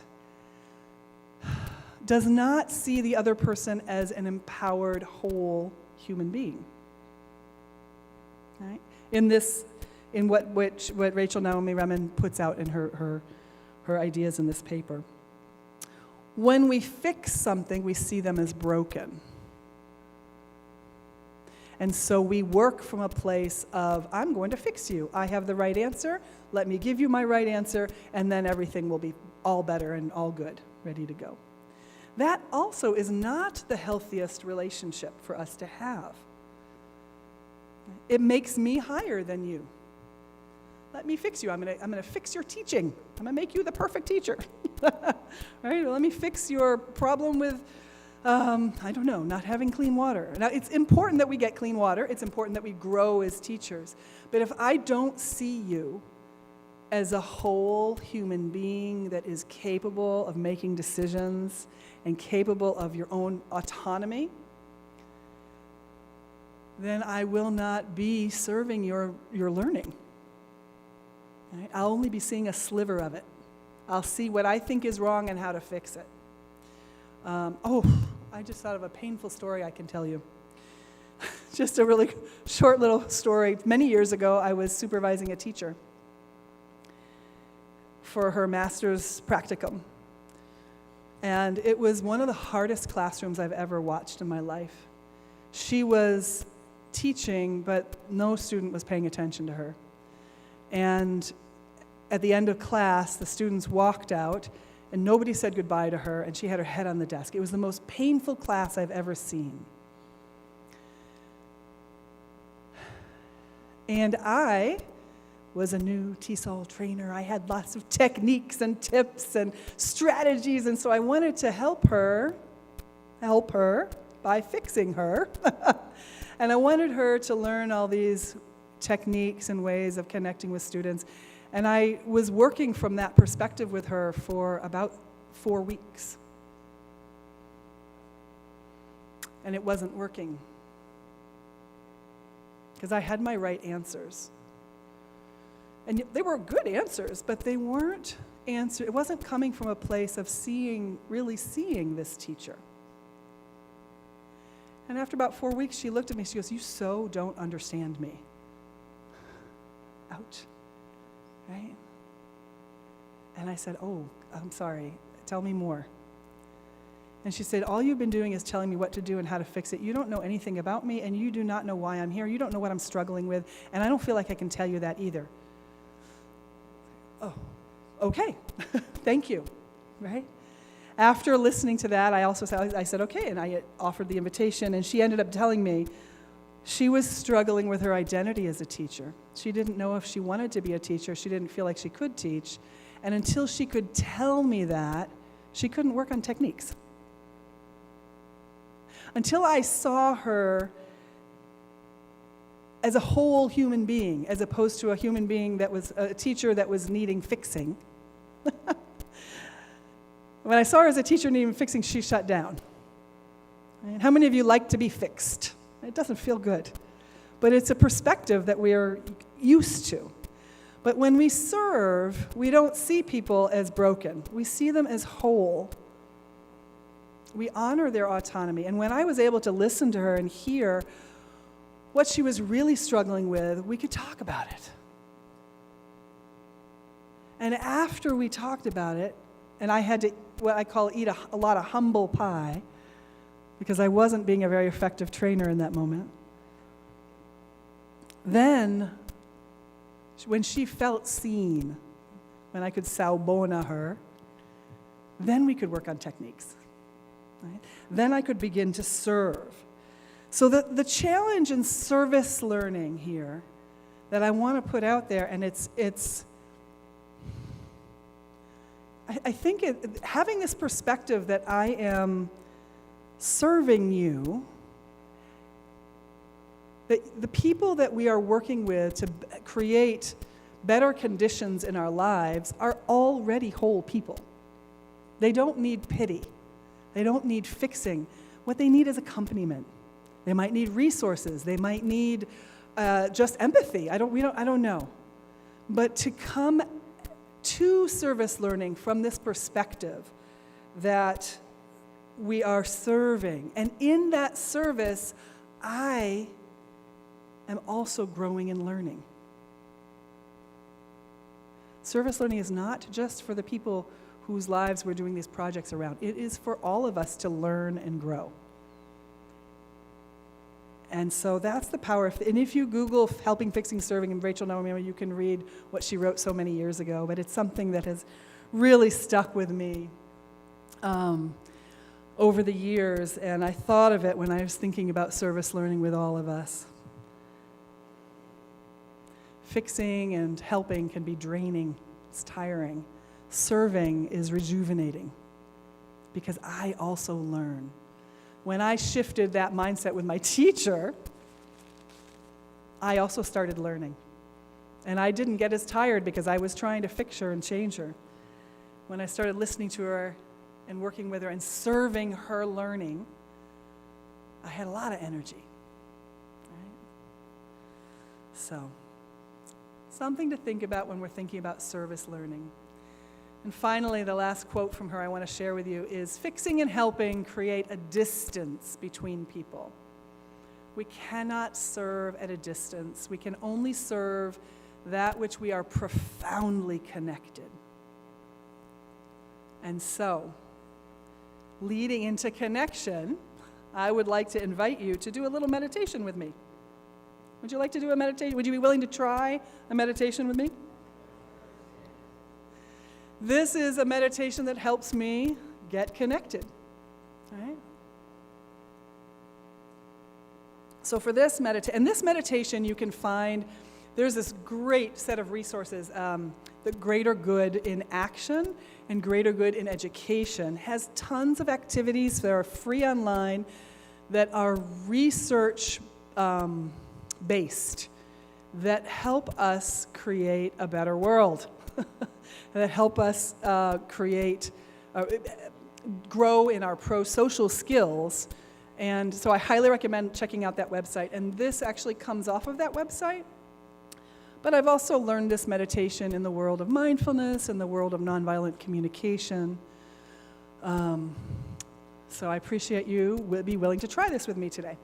does not see the other person as an empowered, whole human being. Right? In what Rachel Naomi Remen puts out in her ideas in this paper. When we fix something, we see them as broken. And so we work from a place of, I'm going to fix you. I have the right answer. Let me give you my right answer, and then everything will be all better and all good, ready to go. That also is not the healthiest relationship for us to have. It makes me higher than you. Let me fix you. I'm going to fix your teaching. I'm going to make you the perfect teacher. Right? Let me fix your problem with, not having clean water. Now, it's important that we get clean water. It's important that we grow as teachers. But if I don't see you as a whole human being that is capable of making decisions and capable of your own autonomy, then I will not be serving your learning. Right? I'll only be seeing a sliver of it. I'll see what I think is wrong and how to fix it. I just thought of a painful story I can tell you. Just a really short little story. Many years ago, I was supervising a teacher for her master's practicum. And it was one of the hardest classrooms I've ever watched in my life. She was teaching, but no student was paying attention to her. And at the end of class, the students walked out, and nobody said goodbye to her, and she had her head on the desk. It was the most painful class I've ever seen. And I was a new TESOL trainer. I had lots of techniques and tips and strategies, and so I wanted to help her by fixing her. And I wanted her to learn all these techniques and ways of connecting with students. And I was working from that perspective with her for about 4 weeks. And it wasn't working. Because I had my right answers. And they were good answers, but they weren't answer. It wasn't coming from a place of really seeing this teacher. And after about 4 weeks, she looked at me, she goes, "You so don't understand me." Ouch. Right? And I said, "Oh, I'm sorry. Tell me more." And she said, "All you've been doing is telling me what to do and how to fix it. You don't know anything about me, and you do not know why I'm here. You don't know what I'm struggling with, and I don't feel like I can tell you that either." Oh, okay. Thank you. Right? After listening to that, I said, "Okay," and I offered the invitation, and she ended up telling me she was struggling with her identity as a teacher. She didn't know if she wanted to be a teacher. She didn't feel like she could teach. And until she could tell me that, she couldn't work on techniques. Until I saw her as a whole human being, as opposed to a human being that was a teacher that was needing fixing. When I saw her as a teacher needing fixing, she shut down. Right? How many of you like to be fixed? It doesn't feel good. But it's a perspective that we are used to. But when we serve, we don't see people as broken. We see them as whole. We honor their autonomy. And when I was able to listen to her and hear what she was really struggling with, we could talk about it. And after we talked about it, and I had to, what I call, eat a lot of humble pie, because I wasn't being a very effective trainer in that moment. Then, when she felt seen, when I could saubona her, then we could work on techniques. Right? Then I could begin to serve. So the challenge in service learning here that I want to put out there, and I think having this perspective that I am serving you, that the people that we are working with to create better conditions in our lives are already whole people. They don't need pity. They don't need fixing. What they need is accompaniment. They might need resources. They might need just empathy. I don't know. But to come to service learning from this perspective that we are serving, and in that service, I am also growing and learning. Service learning is not just for the people whose lives we're doing these projects around. It is for all of us to learn and grow. And so that's the power. And if you Google Helping, Fixing, Serving, and Rachel Naomi, you can read what she wrote so many years ago. But it's something that has really stuck with me over the years. And I thought of it when I was thinking about service learning with all of us. Fixing and helping can be draining. It's tiring. Serving is rejuvenating because I also learn. When I shifted that mindset with my teacher, I also started learning. And I didn't get as tired because I was trying to fix her and change her. When I started listening to her and working with her and serving her learning, I had a lot of energy. Right? So, something to think about when we're thinking about service learning. And finally, the last quote from her I want to share with you is, "Fixing and helping create a distance between people. We cannot serve at a distance. We can only serve that which we are profoundly connected." And so, leading into connection, I would like to invite you to do a little meditation with me. Would you like to do a meditation? Would you be willing to try a meditation with me? This is a meditation that helps me get connected. All right? So for this meditation you can find, there's this great set of resources. The Greater Good in Action and Greater Good in Education has tons of activities that are free online that are research based, that help us create a better world, that help us grow in our pro-social skills. And so I highly recommend checking out that website. And this actually comes off of that website. But I've also learned this meditation in the world of mindfulness, in the world of nonviolent communication. So I appreciate you would be willing to try this with me today.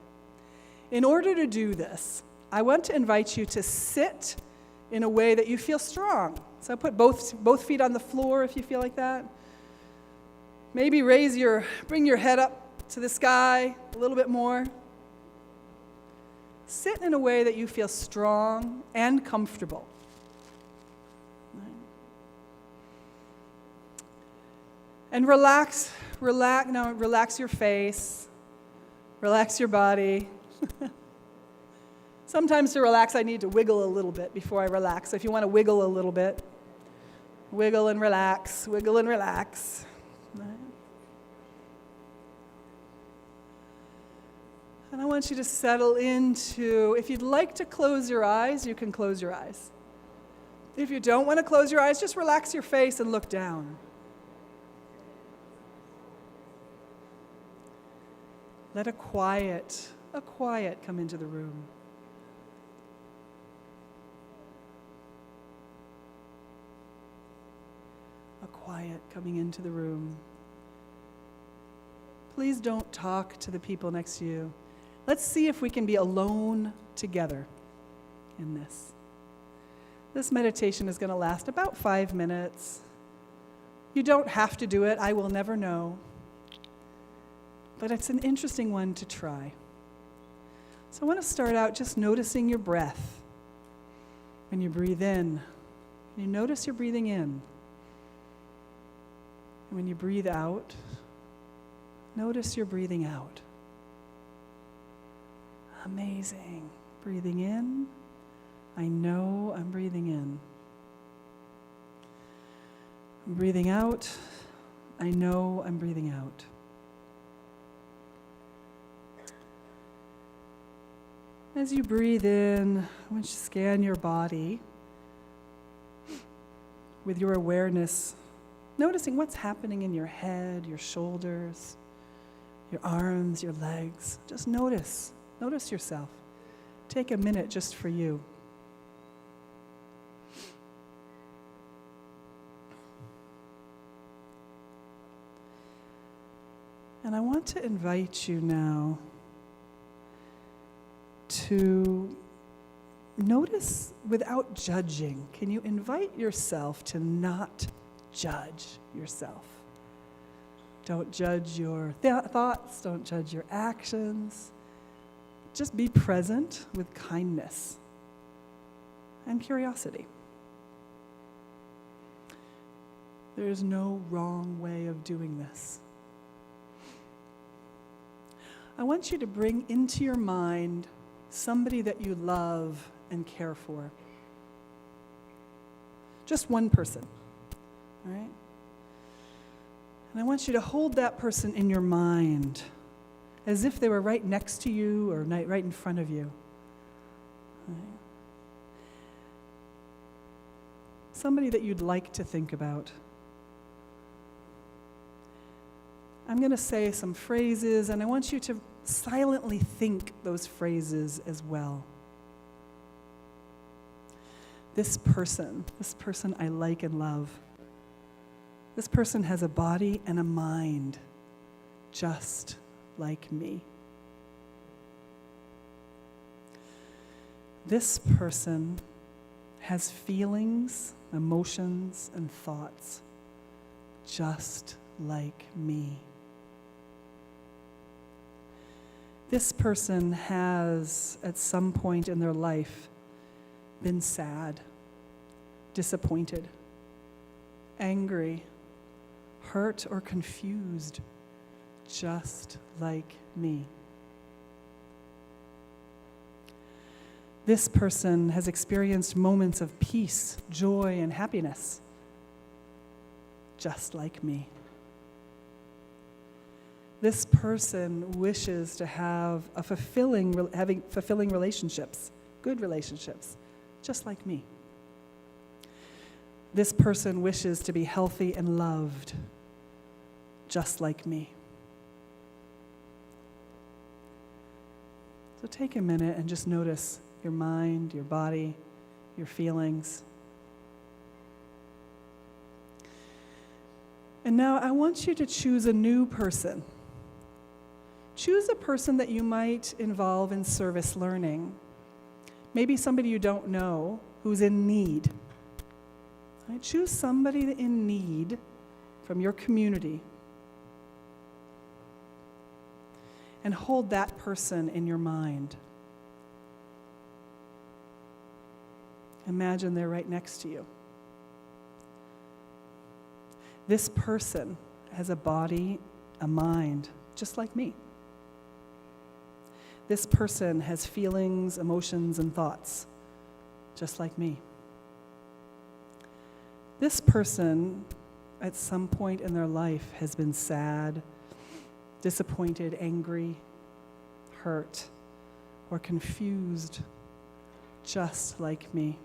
In order to do this, I want to invite you to sit in a way that you feel strong. So put both feet on the floor if you feel like that. Maybe bring your head up to the sky a little bit more. Sit in a way that you feel strong and comfortable. And relax your face, relax your body. Sometimes to relax, I need to wiggle a little bit before I relax. So if you want to wiggle a little bit, wiggle and relax, wiggle and relax. And I want you to settle into, if you'd like to close your eyes, you can close your eyes. If you don't want to close your eyes, just relax your face and look down. Let a quiet come into the room. A quiet coming into the room. Please don't talk to the people next to you. Let's see if we can be alone together in this. This meditation is going to last about 5 minutes. You don't have to do it. I will never know. But it's an interesting one to try. So I want to start out just noticing your breath. When you breathe in, you notice you're breathing in. And when you breathe out, notice you're breathing out. Amazing. Breathing in, I know I'm breathing in. I'm breathing out, I know I'm breathing out. As you breathe in, I want you to scan your body with your awareness, noticing what's happening in your head, your shoulders, your arms, your legs. Just notice yourself. Take a minute just for you. And I want to invite you now to notice without judging. Can you invite yourself to not judge yourself? Don't judge your thoughts, don't judge your actions. Just be present with kindness and curiosity. There's no wrong way of doing this. I want you to bring into your mind somebody that you love and care for. Just one person, all right? And I want you to hold that person in your mind as if they were right next to you or right in front of you. Right? Somebody that you'd like to think about. I'm going to say some phrases, and I want you to silently think those phrases as well. This person I like and love. This person has a body and a mind just like me. This person has feelings, emotions, and thoughts just like me. This person has, at some point in their life, been sad, disappointed, angry, hurt, or confused, just like me. This person has experienced moments of peace, joy, and happiness, just like me. This person wishes to have fulfilling relationships, good relationships, just like me. This person wishes to be healthy and loved, just like me. So take a minute and just notice your mind, your body, your feelings. And now I want you to choose a new person. Choose a person that you might involve in service learning. Maybe somebody you don't know who's in need. Right? Choose somebody in need from your community and hold that person in your mind. Imagine they're right next to you. This person has a body, a mind, just like me. This person has feelings, emotions, and thoughts, just like me. This person, at some point in their life, has been sad, disappointed, angry, hurt, or confused, just like me.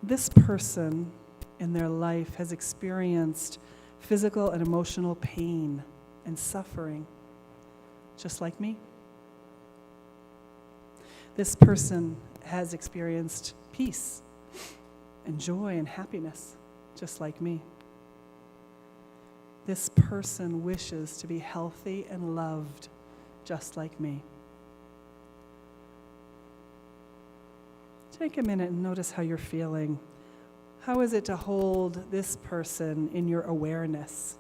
This person in their life has experienced physical and emotional pain and suffering, just like me. This person has experienced peace and joy and happiness, just like me. This person wishes to be healthy and loved, just like me. Take a minute and notice how you're feeling. How is it to hold this person in your awareness?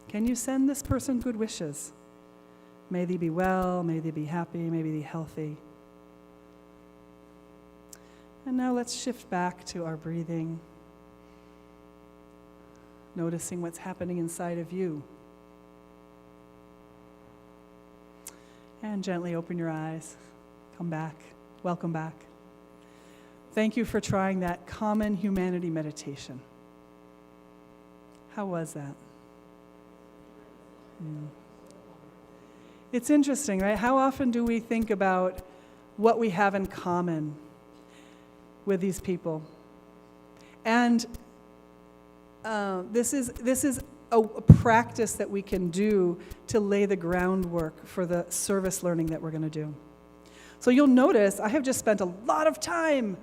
Can you send this person good wishes? May they be well, may they be happy, may they be healthy. And now let's shift back to our breathing, noticing what's happening inside of you. And gently open your eyes. Come back. Welcome back. Thank you for trying that common humanity meditation. How was that? It's interesting, right? How often do we think about what we have in common with these people? And this is a practice that we can do to lay the groundwork for the service learning that we're going to do. So you'll notice I have just spent a lot of time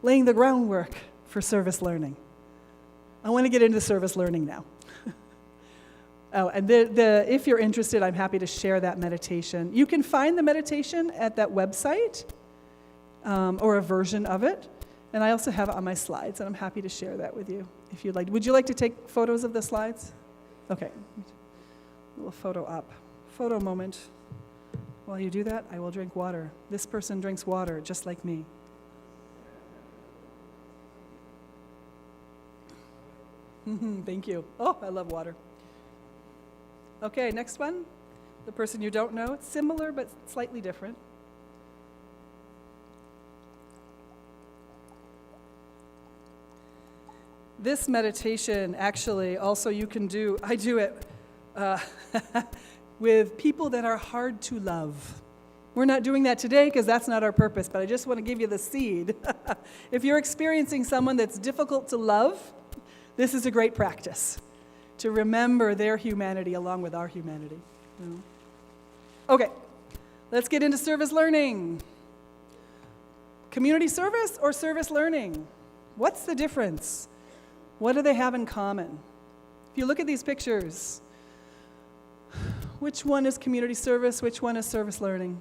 laying the groundwork for service learning. I want to get into service learning now. Oh, and if you're interested, I'm happy to share that meditation. You can find the meditation at that website, or a version of it. And I also have it on my slides, and I'm happy to share that with you if you'd like. Would you like to take photos of the slides? Okay. A little photo up. Photo moment. While you do that, I will drink water. This person drinks water just like me. Thank you. Oh, I love water. Okay, next one. The person you don't know. It's similar, but slightly different. This meditation, actually, also you can do, I do it with people that are hard to love. We're not doing that today because that's not our purpose, but I just want to give you the seed. If you're experiencing someone that's difficult to love, this is a great practice to remember their humanity along with our humanity. Okay, let's get into service learning. Community service or service learning? What's the difference? What do they have in common? If you look at these pictures, which one is community service, which one is service learning?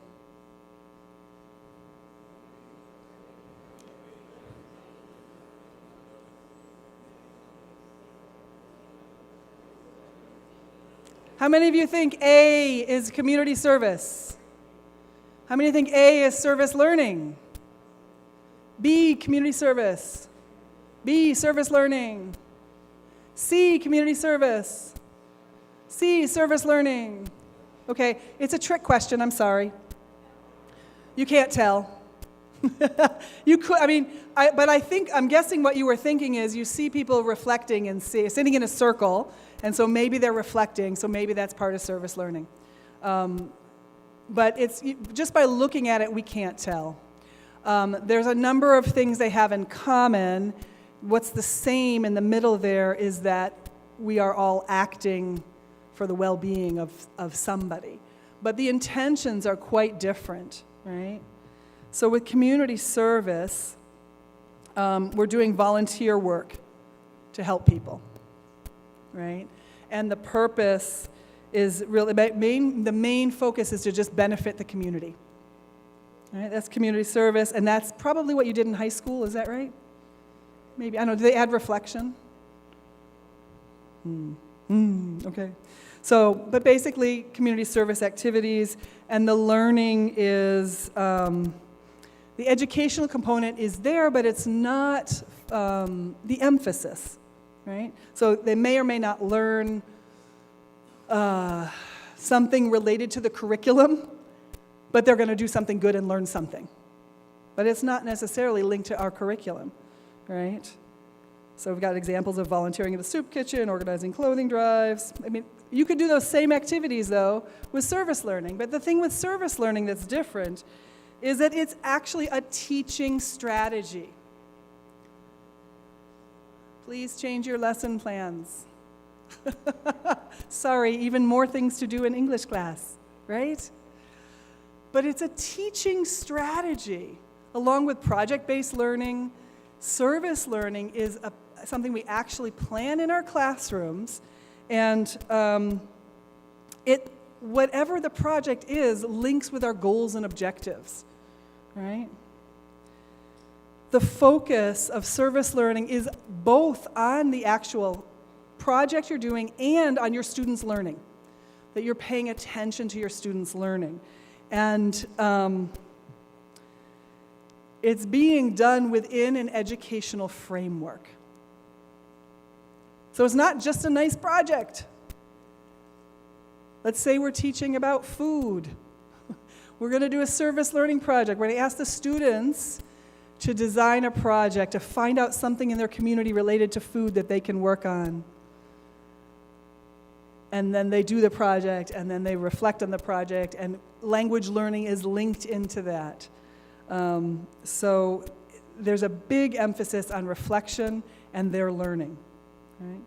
How many of you think A is community service? How many think A is service learning? B, community service. B, service learning. C, community service. C, service learning. Okay, it's a trick question, I'm sorry. You can't tell. You could, but I'm guessing what you were thinking is you see people reflecting and sitting in a circle, and so maybe they're reflecting, so maybe that's part of service learning. But it's just by looking at it, we can't tell. There's a number of things they have in common. What's the same in the middle there is that we are all acting for the well-being of somebody. But the intentions are quite different, right? So with community service, we're doing volunteer work to help people, right? And the purpose is really, the main focus is to just benefit the community. Right? That's community service, and that's probably what you did in high school, is that right? Maybe, I don't know, do they add reflection? Okay. So, but basically, community service activities, and the learning is, the educational component is there, but it's not the emphasis, right? So they may or may not learn something related to the curriculum, but they're going to do something good and learn something. But it's not necessarily linked to our curriculum, right? So we've got examples of volunteering at the soup kitchen, organizing clothing drives. You could do those same activities, though, with service learning. But the thing with service learning that's different is that it's actually a teaching strategy. Please change your lesson plans. Sorry, even more things to do in English class, right? But it's a teaching strategy. Along with project-based learning, service learning is something we actually plan in our classrooms, and whatever the project is, links with our goals and objectives, right? The focus of service learning is both on the actual project you're doing and on your students' learning, that you're paying attention to your students' learning. And it's being done within an educational framework. So it's not just a nice project. Let's say we're teaching about food. We're going to do a service learning project. We're going to ask the students to design a project, to find out something in their community related to food that they can work on. And then they do the project, and then they reflect on the project, and language learning is linked into that. So there's a big emphasis on reflection and their learning, right?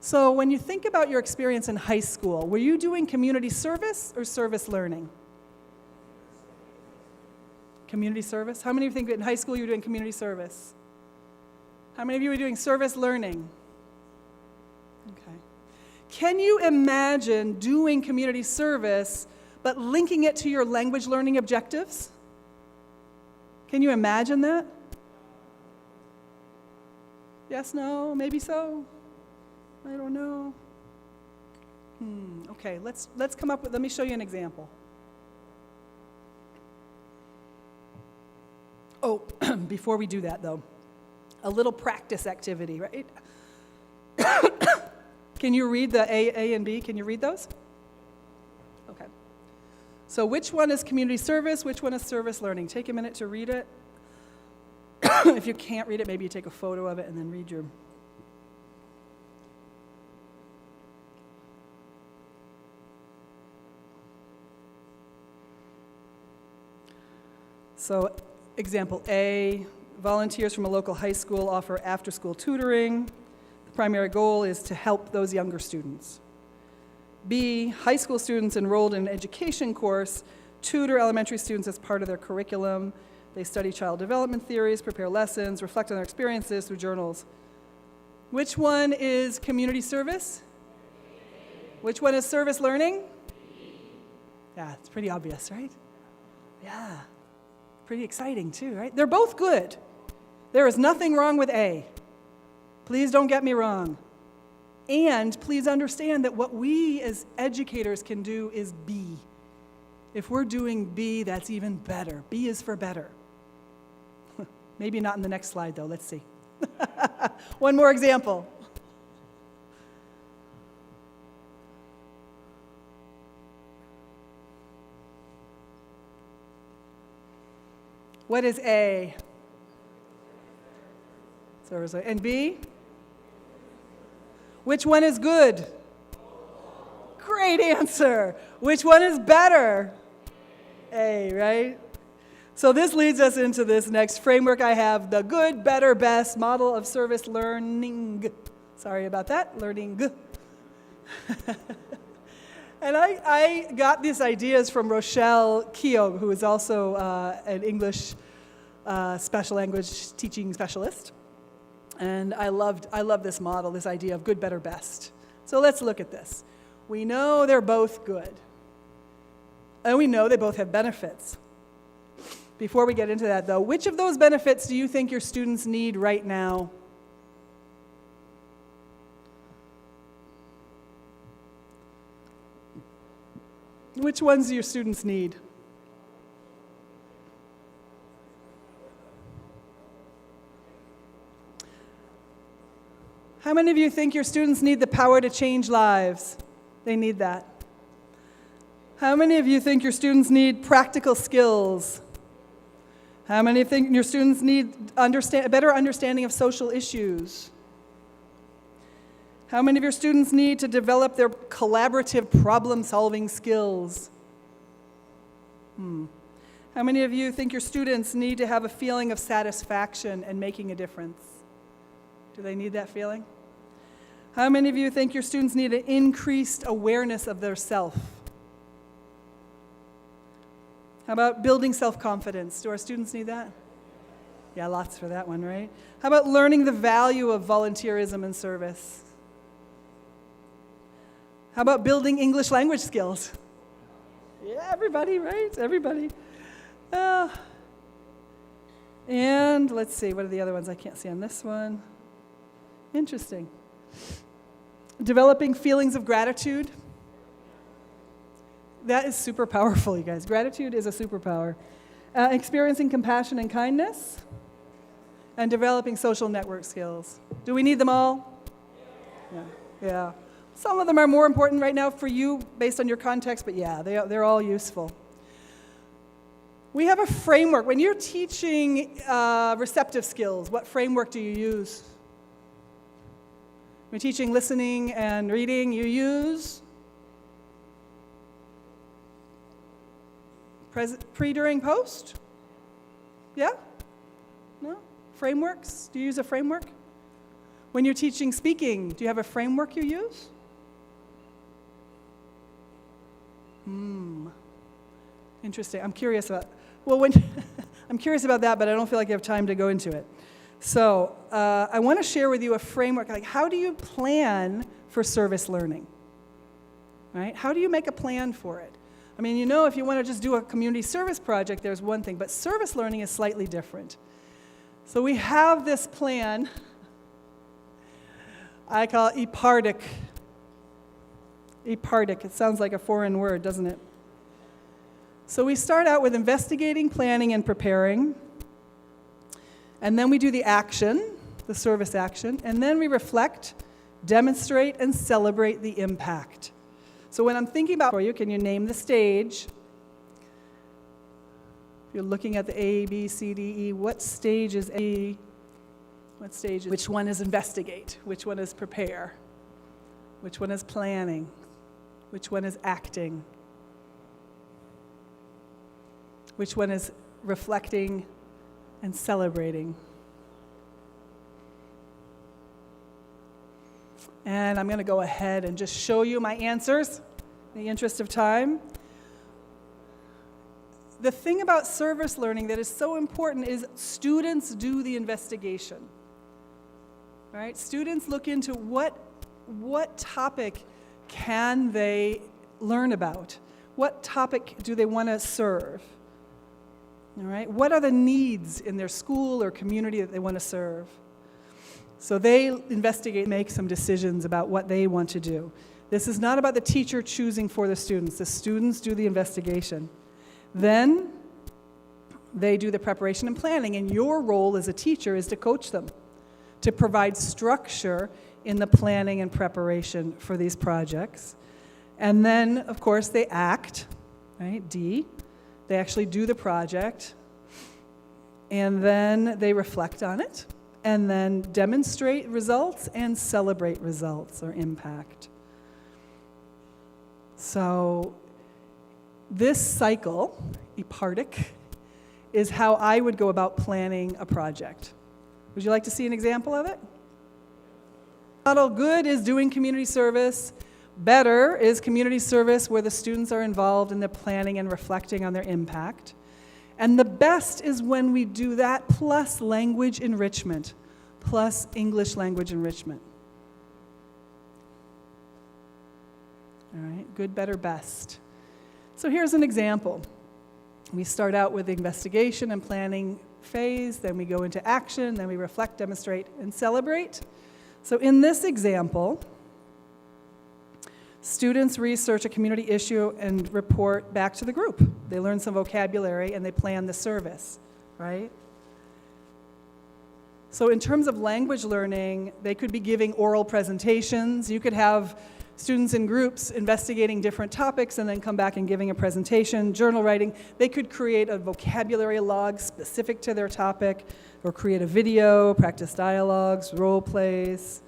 So when you think about your experience in high school, were you doing community service or service learning? Community service? How many of you think that in high school you were doing community service? How many of you were doing service learning? Okay. Can you imagine doing community service but linking it to your language learning objectives? Can you imagine that? Yes, no, maybe so. I don't know. Okay, let's come up with, let me show you an example. Oh, before we do that though, a little practice activity, right? Can you read the A and B? Can you read those? Okay. So which one is community service? Which one is service learning? Take a minute to read it. If you can't read it, maybe you take a photo of it and then read your... So example A, volunteers from a local high school offer after-school tutoring. The primary goal is to help those younger students. B, high school students enrolled in an education course tutor elementary students as part of their curriculum. They study child development theories, prepare lessons, reflect on their experiences through journals. Which one is community service? Which one is service learning? Yeah, it's pretty obvious, right? Yeah, pretty exciting too, right? They're both good. There is nothing wrong with A. Please don't get me wrong. And please understand that what we as educators can do is B. If we're doing B, that's even better. B is for better. Maybe not in the next slide, though. Let's see. One more example. What is A? And B? Which one is good? Great answer. Which one is better? A, right? So this leads us into this next framework I have, the good, better, best model of service learning. Sorry about that, learning. And I got these ideas from Rochelle Keogh, who is also an English special language teaching specialist. And I love this model, this idea of good, better, best. So let's look at this. We know they're both good. And we know they both have benefits. Before we get into that, though, which of those benefits do you think your students need right now? Which ones do your students need? How many of you think your students need the power to change lives? They need that. How many of you think your students need practical skills? How many think your students need a better understanding of social issues? How many of your students need to develop their collaborative problem-solving skills? How many of you think your students need to have a feeling of satisfaction and making a difference? Do they need that feeling? How many of you think your students need an increased awareness of their self? How about building self-confidence? Do our students need that? Yeah, lots for that one, right? How about learning the value of volunteerism and service? How about building English language skills? Yeah, everybody, right? Everybody. And let's see, what are the other ones I can't see on this one? Interesting. Developing feelings of gratitude. That is super powerful, you guys. Gratitude is a superpower. Experiencing compassion and kindness. And developing social network skills. Do we need them all? Yeah. Some of them are more important right now for you based on your context, but yeah, they're all useful. We have a framework. When you're teaching receptive skills, what framework do you use? When you're teaching listening and reading, you use pre, during, post? Yeah? No? Frameworks? Do you use a framework? When you're teaching speaking, do you have a framework you use? Interesting. I'm curious about that, but I don't feel like I have time to go into it. So I want to share with you a framework. Like, how do you plan for service learning? Right? How do you make a plan for it? I mean, if you want to just do a community service project, there's one thing, but service learning is slightly different. So we have this plan. I call it EPARDIC. EPARDIC. It sounds like a foreign word, doesn't it? So we start out with investigating, planning, and preparing. And then we do the action, the service action. And then we reflect, demonstrate, and celebrate the impact. So when I'm thinking about for you, can you name the stage? If you're looking at the A, B, C, D, E, what stage is A? What stage is, which one is investigate? Which one is prepare? Which one is planning? Which one is acting? Which one is reflecting and celebrating? And I'm going to go ahead and just show you my answers in the interest of time. the thing about service learning that is so important is students do the investigation. Right? Students look into what topic can they learn about? What topic do they want to serve? All right? What are the needs in their school or community that they want to serve? So they investigate, make some decisions about what they want to do. This is not about the teacher choosing for the students. The students do the investigation. Then they do the preparation and planning, and your role as a teacher is to coach them, to provide structure in the planning and preparation for these projects. And then, of course, they act, right? D. They actually do the project, and then they reflect on it, and then demonstrate results and celebrate results or impact. So this cycle, epartic, is how I would go about planning a project. Would you like to see an example of it? Model good is doing community service. Better is community service where the students are involved in the planning and reflecting on their impact. And the best is when we do that plus language enrichment, plus English language enrichment. All right, good, better, best. So here's an example. We start out with the investigation and planning phase, then we go into action, then we reflect, demonstrate, and celebrate. So in this example, students research a community issue and report back to the group. They learn some vocabulary and they plan the service, right? So in terms of language learning, they could be giving oral presentations. You could have students in groups investigating different topics and then come back and giving a presentation, journal writing. They could create a vocabulary log specific to their topic, or create a video, practice dialogues, role plays.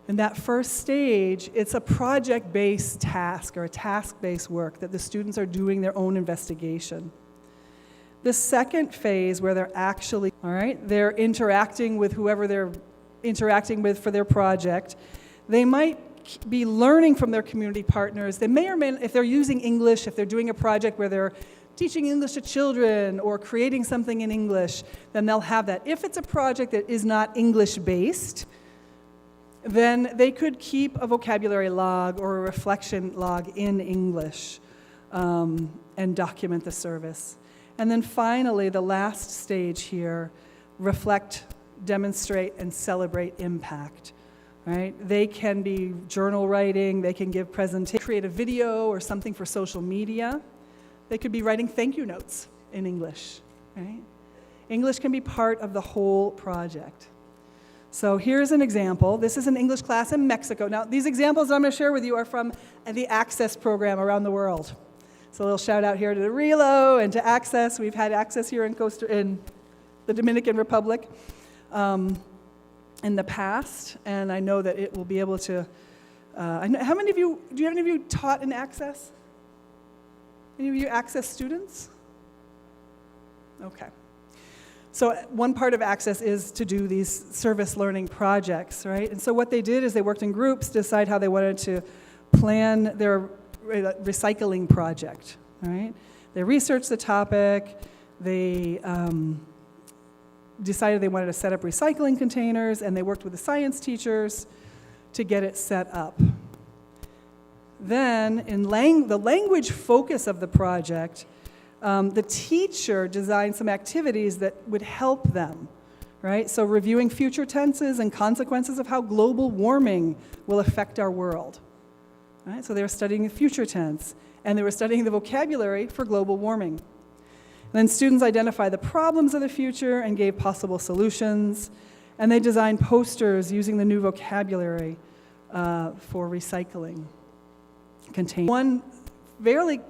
In that first stage, it's a project-based task or a task-based work that the students are doing their own investigation. The second phase, where they're actually, all right, they're interacting with whoever they're interacting with for their project. They might be learning from their community partners. They may or may, if they're using English, if they're doing a project where they're teaching English to children or creating something in English, then they'll have that. If it's a project that is not English-based, then they could keep a vocabulary log or a reflection log in English and document the service. And then finally, the last stage here, reflect, demonstrate, and celebrate impact. Right? They can be journal writing, they can give presentations, create a video or something for social media. They could be writing thank you notes in English. Right? English can be part of the whole project. So here's an example. This is an English class in Mexico. Now, these examples I'm going to share with you are from the Access program around the world. So a little shout out here to the RELO and to Access. We've had Access here in the Dominican Republic in the past, and I know that it will be able to. How many of you, do you have any of you taught in Access? Any of you Access students? Okay. So one part of Access is to do these service learning projects, right? And so what they did is they worked in groups to decide how they wanted to plan their recycling project, right? They researched the topic, they decided they wanted to set up recycling containers, and they worked with the science teachers to get it set up. Then, in the language focus of the project, the teacher designed some activities that would help them, right? So reviewing future tenses and consequences of how global warming will affect our world, right? So they were studying the future tense, and they were studying the vocabulary for global warming. And then students identified the problems of the future and gave possible solutions, and they designed posters using the new vocabulary for recycling. One fairly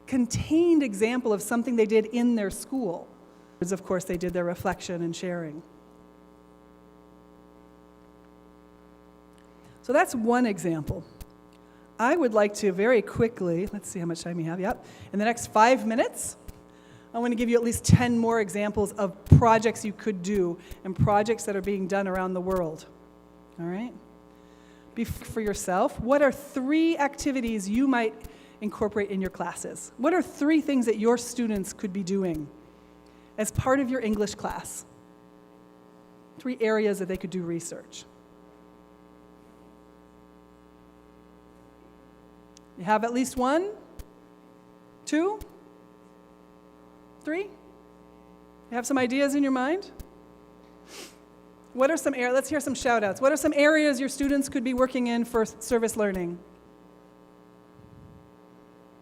contained example of something they did in their school. Of course, they did their reflection and sharing. So that's one example. I would like to very quickly, let's see how much time we have, yep. In the next 5 minutes, I want to give you at least 10 more examples of projects you could do and projects that are being done around the world. All right? For yourself, what are 3 activities you might incorporate in your classes? What are 3 things that your students could be doing as part of your English class? 3 areas that they could do research. You have at least 1, 2, 3? You have some ideas in your mind? What are some areas? Let's hear some shout outs. What are some areas your students could be working in for service learning?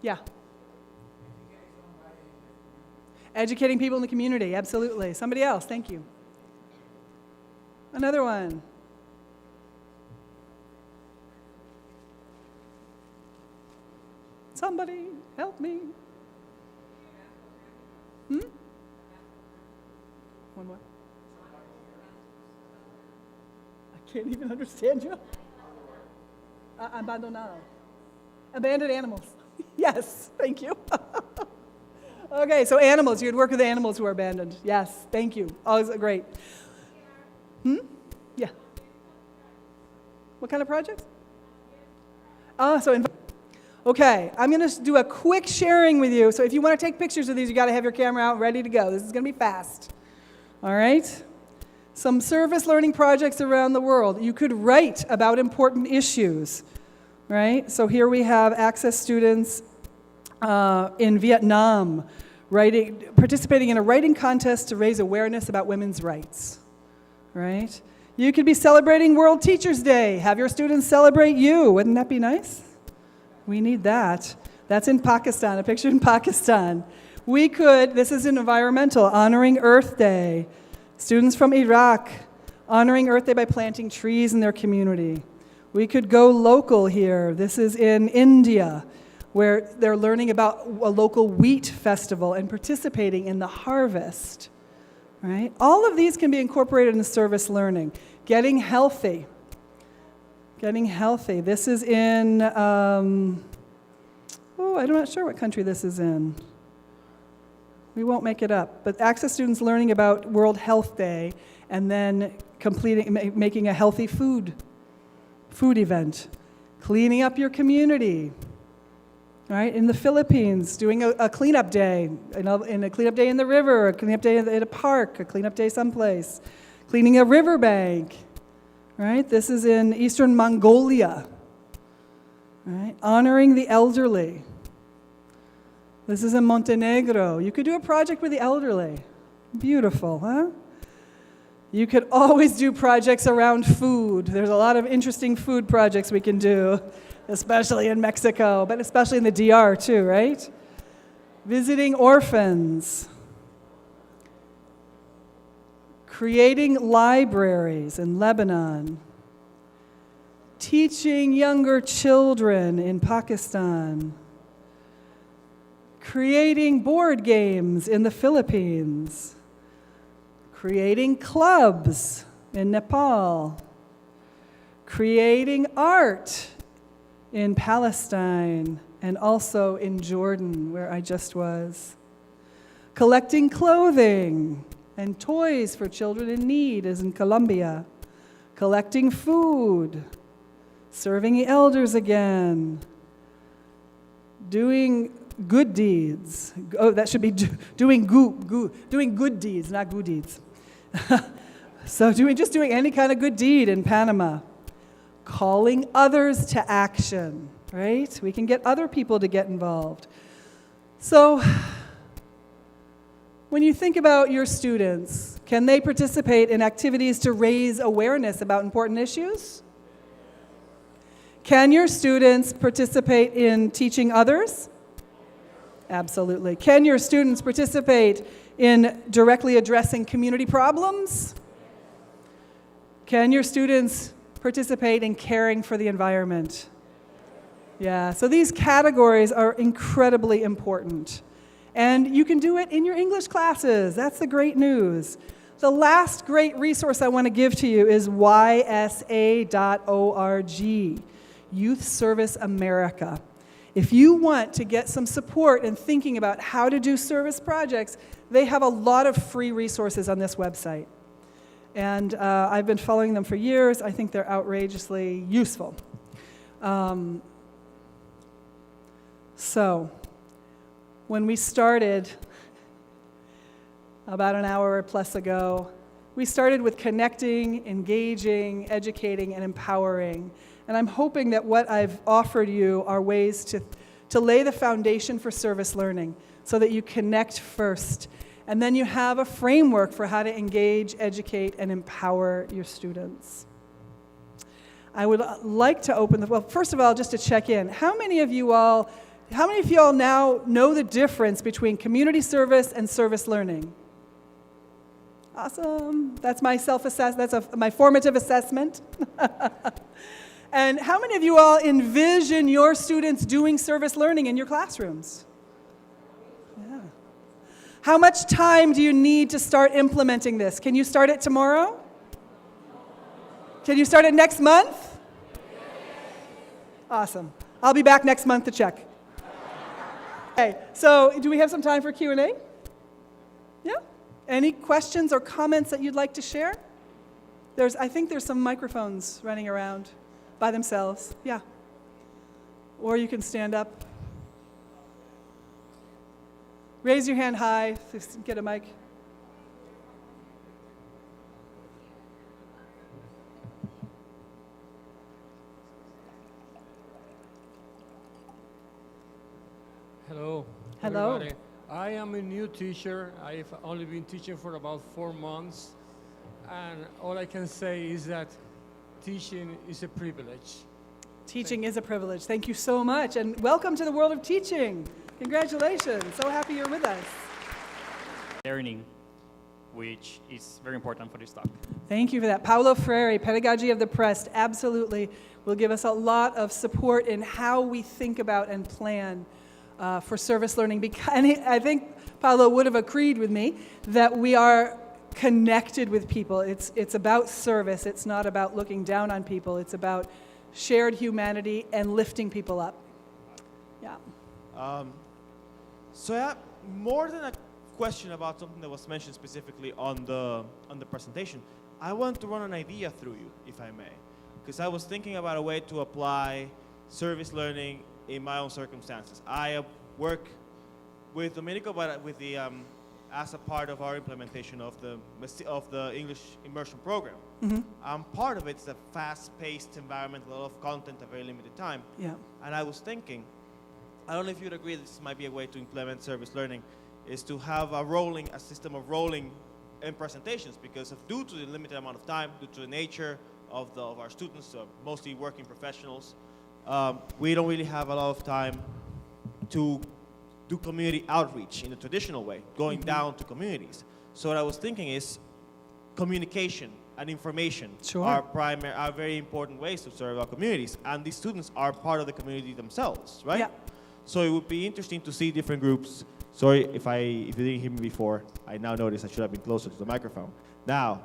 Yeah. Educating people in the community, absolutely. Somebody else, thank you. Another one. Somebody help me. One more. I can't even understand you. Abandonado. Abandoned animals. Yes, thank you. Okay, so animals. You'd work with animals who are abandoned. Yes, thank you. Always great. Yeah. What kind of projects? Okay, I'm going to do a quick sharing with you. So if you want to take pictures of these, you got to have your camera out ready to go. This is going to be fast. All right? Some service learning projects around the world. You could write about important issues, right? So here we have access students in Vietnam participating in a writing contest to raise awareness about women's rights, right? You could be celebrating World Teachers Day. Have your students celebrate you. Wouldn't that be nice? We need that. That's in Pakistan, a picture in Pakistan. This is an environmental, honoring Earth Day. Students from Iraq, honoring Earth Day by planting trees in their community. We could go local here. This is in India, where they're learning about a local wheat festival and participating in the harvest, right? All of these can be incorporated in service learning. Getting healthy. This is in, I'm not sure what country this is in. We won't make it up. But access students learning about World Health Day and then making a healthy food event. Cleaning up your community. Right? In the Philippines, doing a cleanup day. In a cleanup day in the river, a cleanup day at a park, a cleanup day someplace. Cleaning a riverbank. Right? This is in Eastern Mongolia. Right? Honoring the elderly. This is in Montenegro. You could do a project with the elderly. Beautiful, huh? You could always do projects around food. There's a lot of interesting food projects we can do, especially in Mexico, but especially in the DR too, right? Visiting orphans. Creating libraries in Lebanon. Teaching younger children in Pakistan. Creating board games in the Philippines. Creating clubs in Nepal. Creating art in Palestine and also in Jordan, where I just was. Collecting clothing and toys for children in need, as in Colombia. Collecting food. Serving the elders again. Doing good deeds. Oh, that should be doing good deeds, not good deeds. So doing any kind of good deed in Panama. Calling others to action, right? We can get other people to get involved. So when you think about your students, can they participate in activities to raise awareness about important issues? Can your students participate in teaching others? Absolutely. Can your students participate in directly addressing community problems? Can your students participate in caring for the environment? Yeah, so these categories are incredibly important. And you can do it in your English classes. That's the great news. The last great resource I want to give to you is ysa.org, Youth Service America. If you want to get some support in thinking about how to do service projects, they have a lot of free resources on this website. And I've been following them for years. I think they're outrageously useful. So, when we started about an hour plus ago, we started with connecting, engaging, educating, and empowering. And I'm hoping that what I've offered you are ways to lay the foundation for service learning so that you connect first. And then you have a framework for how to engage, educate, and empower your students. I would like to open well, first of all, just to check in. How many of you all now know the difference between community service and service learning? Awesome. That's my self-assessment. That's my formative assessment. And how many of you all envision your students doing service learning in your classrooms? Yeah. How much time do you need to start implementing this? Can you start it tomorrow? Can you start it next month? Awesome. I'll be back next month to check. Okay, so do we have some time for Q&A? Yeah? Any questions or comments that you'd like to share? I think there's some microphones running around by themselves. Yeah. Or you can stand up. Raise your hand high to get a mic. Hello. Hello. Everybody. I am a new teacher. I've only been teaching for about 4 months. And all I can say is that teaching is a privilege. Teaching is a privilege. Thank you so much. And welcome to the world of teaching. Congratulations. So happy you're with us. Learning, which is very important for this talk. Thank you for that. Paolo Freire, Pedagogy of the Press, absolutely will give us a lot of support in how we think about and plan for service learning. And I think Paolo would have agreed with me that we are connected with people. It's about service. It's not about looking down on people. It's about shared humanity and lifting people up. Yeah. So yeah, more than a question about something that was mentioned specifically on the presentation, I want to run an idea through you, if I may, because I was thinking about a way to apply service learning in my own circumstances. I work with Domenico, but with the as a part of our implementation of the English immersion program. Mm-hmm. Part of it's a fast-paced environment, a lot of content, a very limited time. Yeah. And I was thinking, I don't know if you'd agree this might be a way to implement service learning, is to have a system of rolling in presentations, because due to the limited amount of time, due to the nature of our students, mostly working professionals, we don't really have a lot of time to do community outreach in the traditional way, going down to communities. So what I was thinking is communication and information are very important ways to serve our communities, and these students are part of the community themselves, right? Yeah. So it would be interesting to see different groups. Sorry if you didn't hear me before. I now notice I should have been closer to the microphone. Now,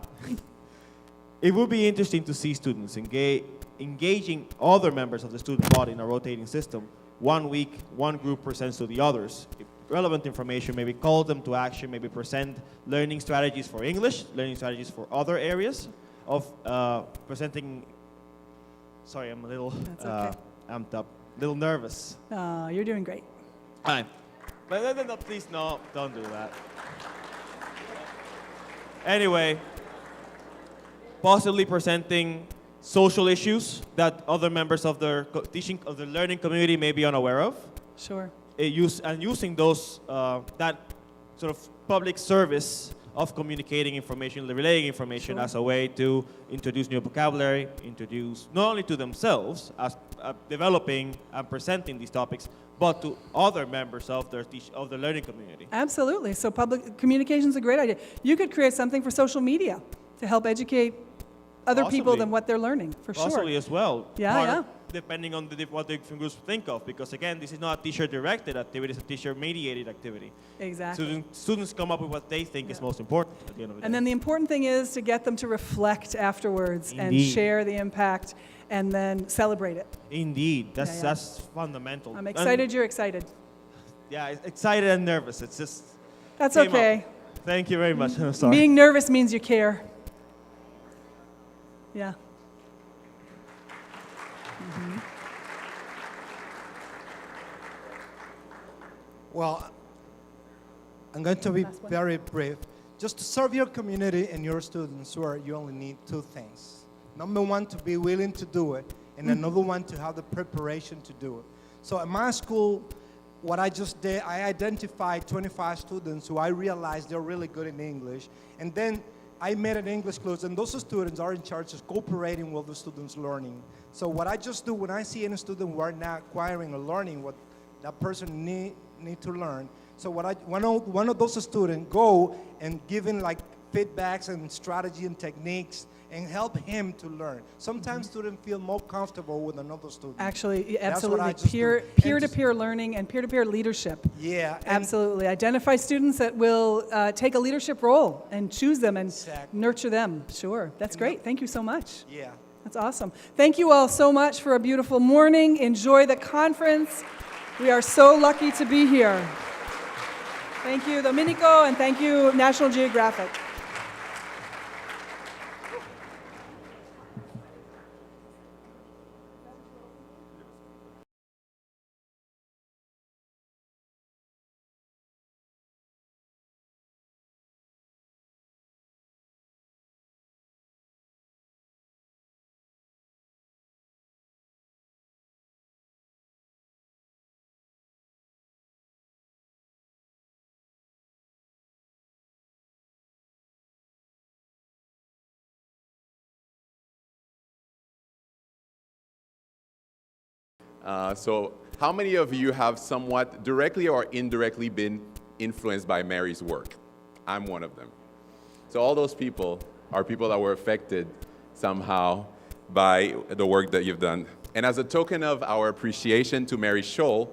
it would be interesting to see students engaging other members of the student body in a rotating system. 1 week, one group presents to the others relevant information, maybe call them to action, maybe present learning strategies for English, learning strategies for other areas of presenting. Sorry, I'm a little amped up, a little nervous. You're doing great. Fine. But no, please, no, don't do that. Anyway, possibly presenting social issues that other members of the learning community may be unaware of. Sure. Using those that sort of public service of communicating information, relaying information as a way to introduce new vocabulary, introduce not only to themselves as developing and presenting these topics, but to other members of the learning community. Absolutely. So public communication is a great idea. You could create something for social media to help educate other people than what they're learning, for sure. Possibly as well. Yeah. Depending on what the different groups think of, because again, this is not a teacher-directed activity, it's a teacher-mediated activity. Exactly. Students come up with what they think is most important at the end of the day. And then the important thing is to get them to reflect afterwards and share the impact and then celebrate it. Indeed, that's fundamental. I'm excited you're excited. Yeah, excited and nervous. It's just. That's okay. Up. Thank you very much. I'm sorry. Being nervous means you care. Yeah. Well, I'm going to be very brief. Just to serve your community and your students, where you only need two things. Number one, to be willing to do it, and another one, to have the preparation to do it. So at my school, what I just did, I identified 25 students who I realized they're really good in English, and then I made an English class, and those students are in charge of cooperating with the students' learning. So what I just do when I see any student who are not acquiring or learning what that person need to learn, so one of those students go and giving like feedbacks and strategy and techniques and help him to learn. Sometimes students feel more comfortable with another student. Actually, That's what I absolutely. just do. Peer-to-peer learning and peer-to-peer leadership. Yeah. and- Absolutely. Identify students that will take a leadership role and choose them and Exactly. nurture them. Sure. That's great. Thank you so much. Yeah. That's awesome. Thank you all so much for a beautiful morning. Enjoy the conference. We are so lucky to be here. Thank you, Domenico, and thank you, National Geographic. So how many of you have somewhat directly or indirectly been influenced by Mary's work? I'm one of them. So all those people are people that were affected somehow by the work that you've done. And as a token of our appreciation to Mary Scholl,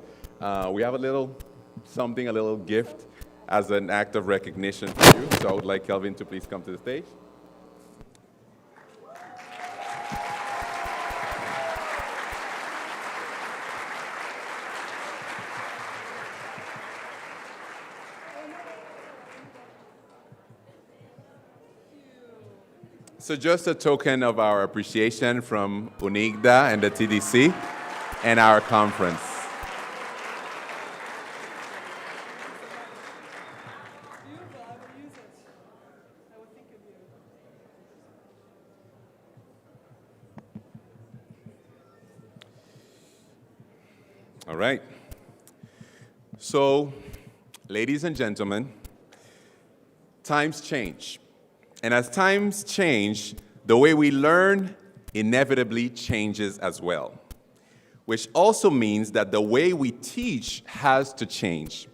we have a little something, a little gift as an act of recognition for you. So I would like Kelvin to please come to the stage. So just a token of our appreciation from UNIGDA and the TDC and our conference. All right. So, ladies and gentlemen, times change. And as times change, the way we learn inevitably changes as well, which also means that the way we teach has to change.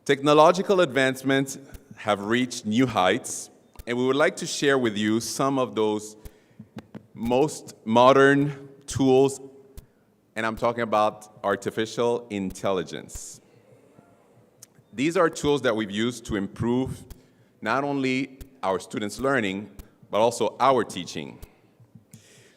Technological advancements have reached new heights, and we would like to share with you some of those most modern tools, and I'm talking about artificial intelligence. These are tools that we've used to improve not only our students' learning, but also our teaching.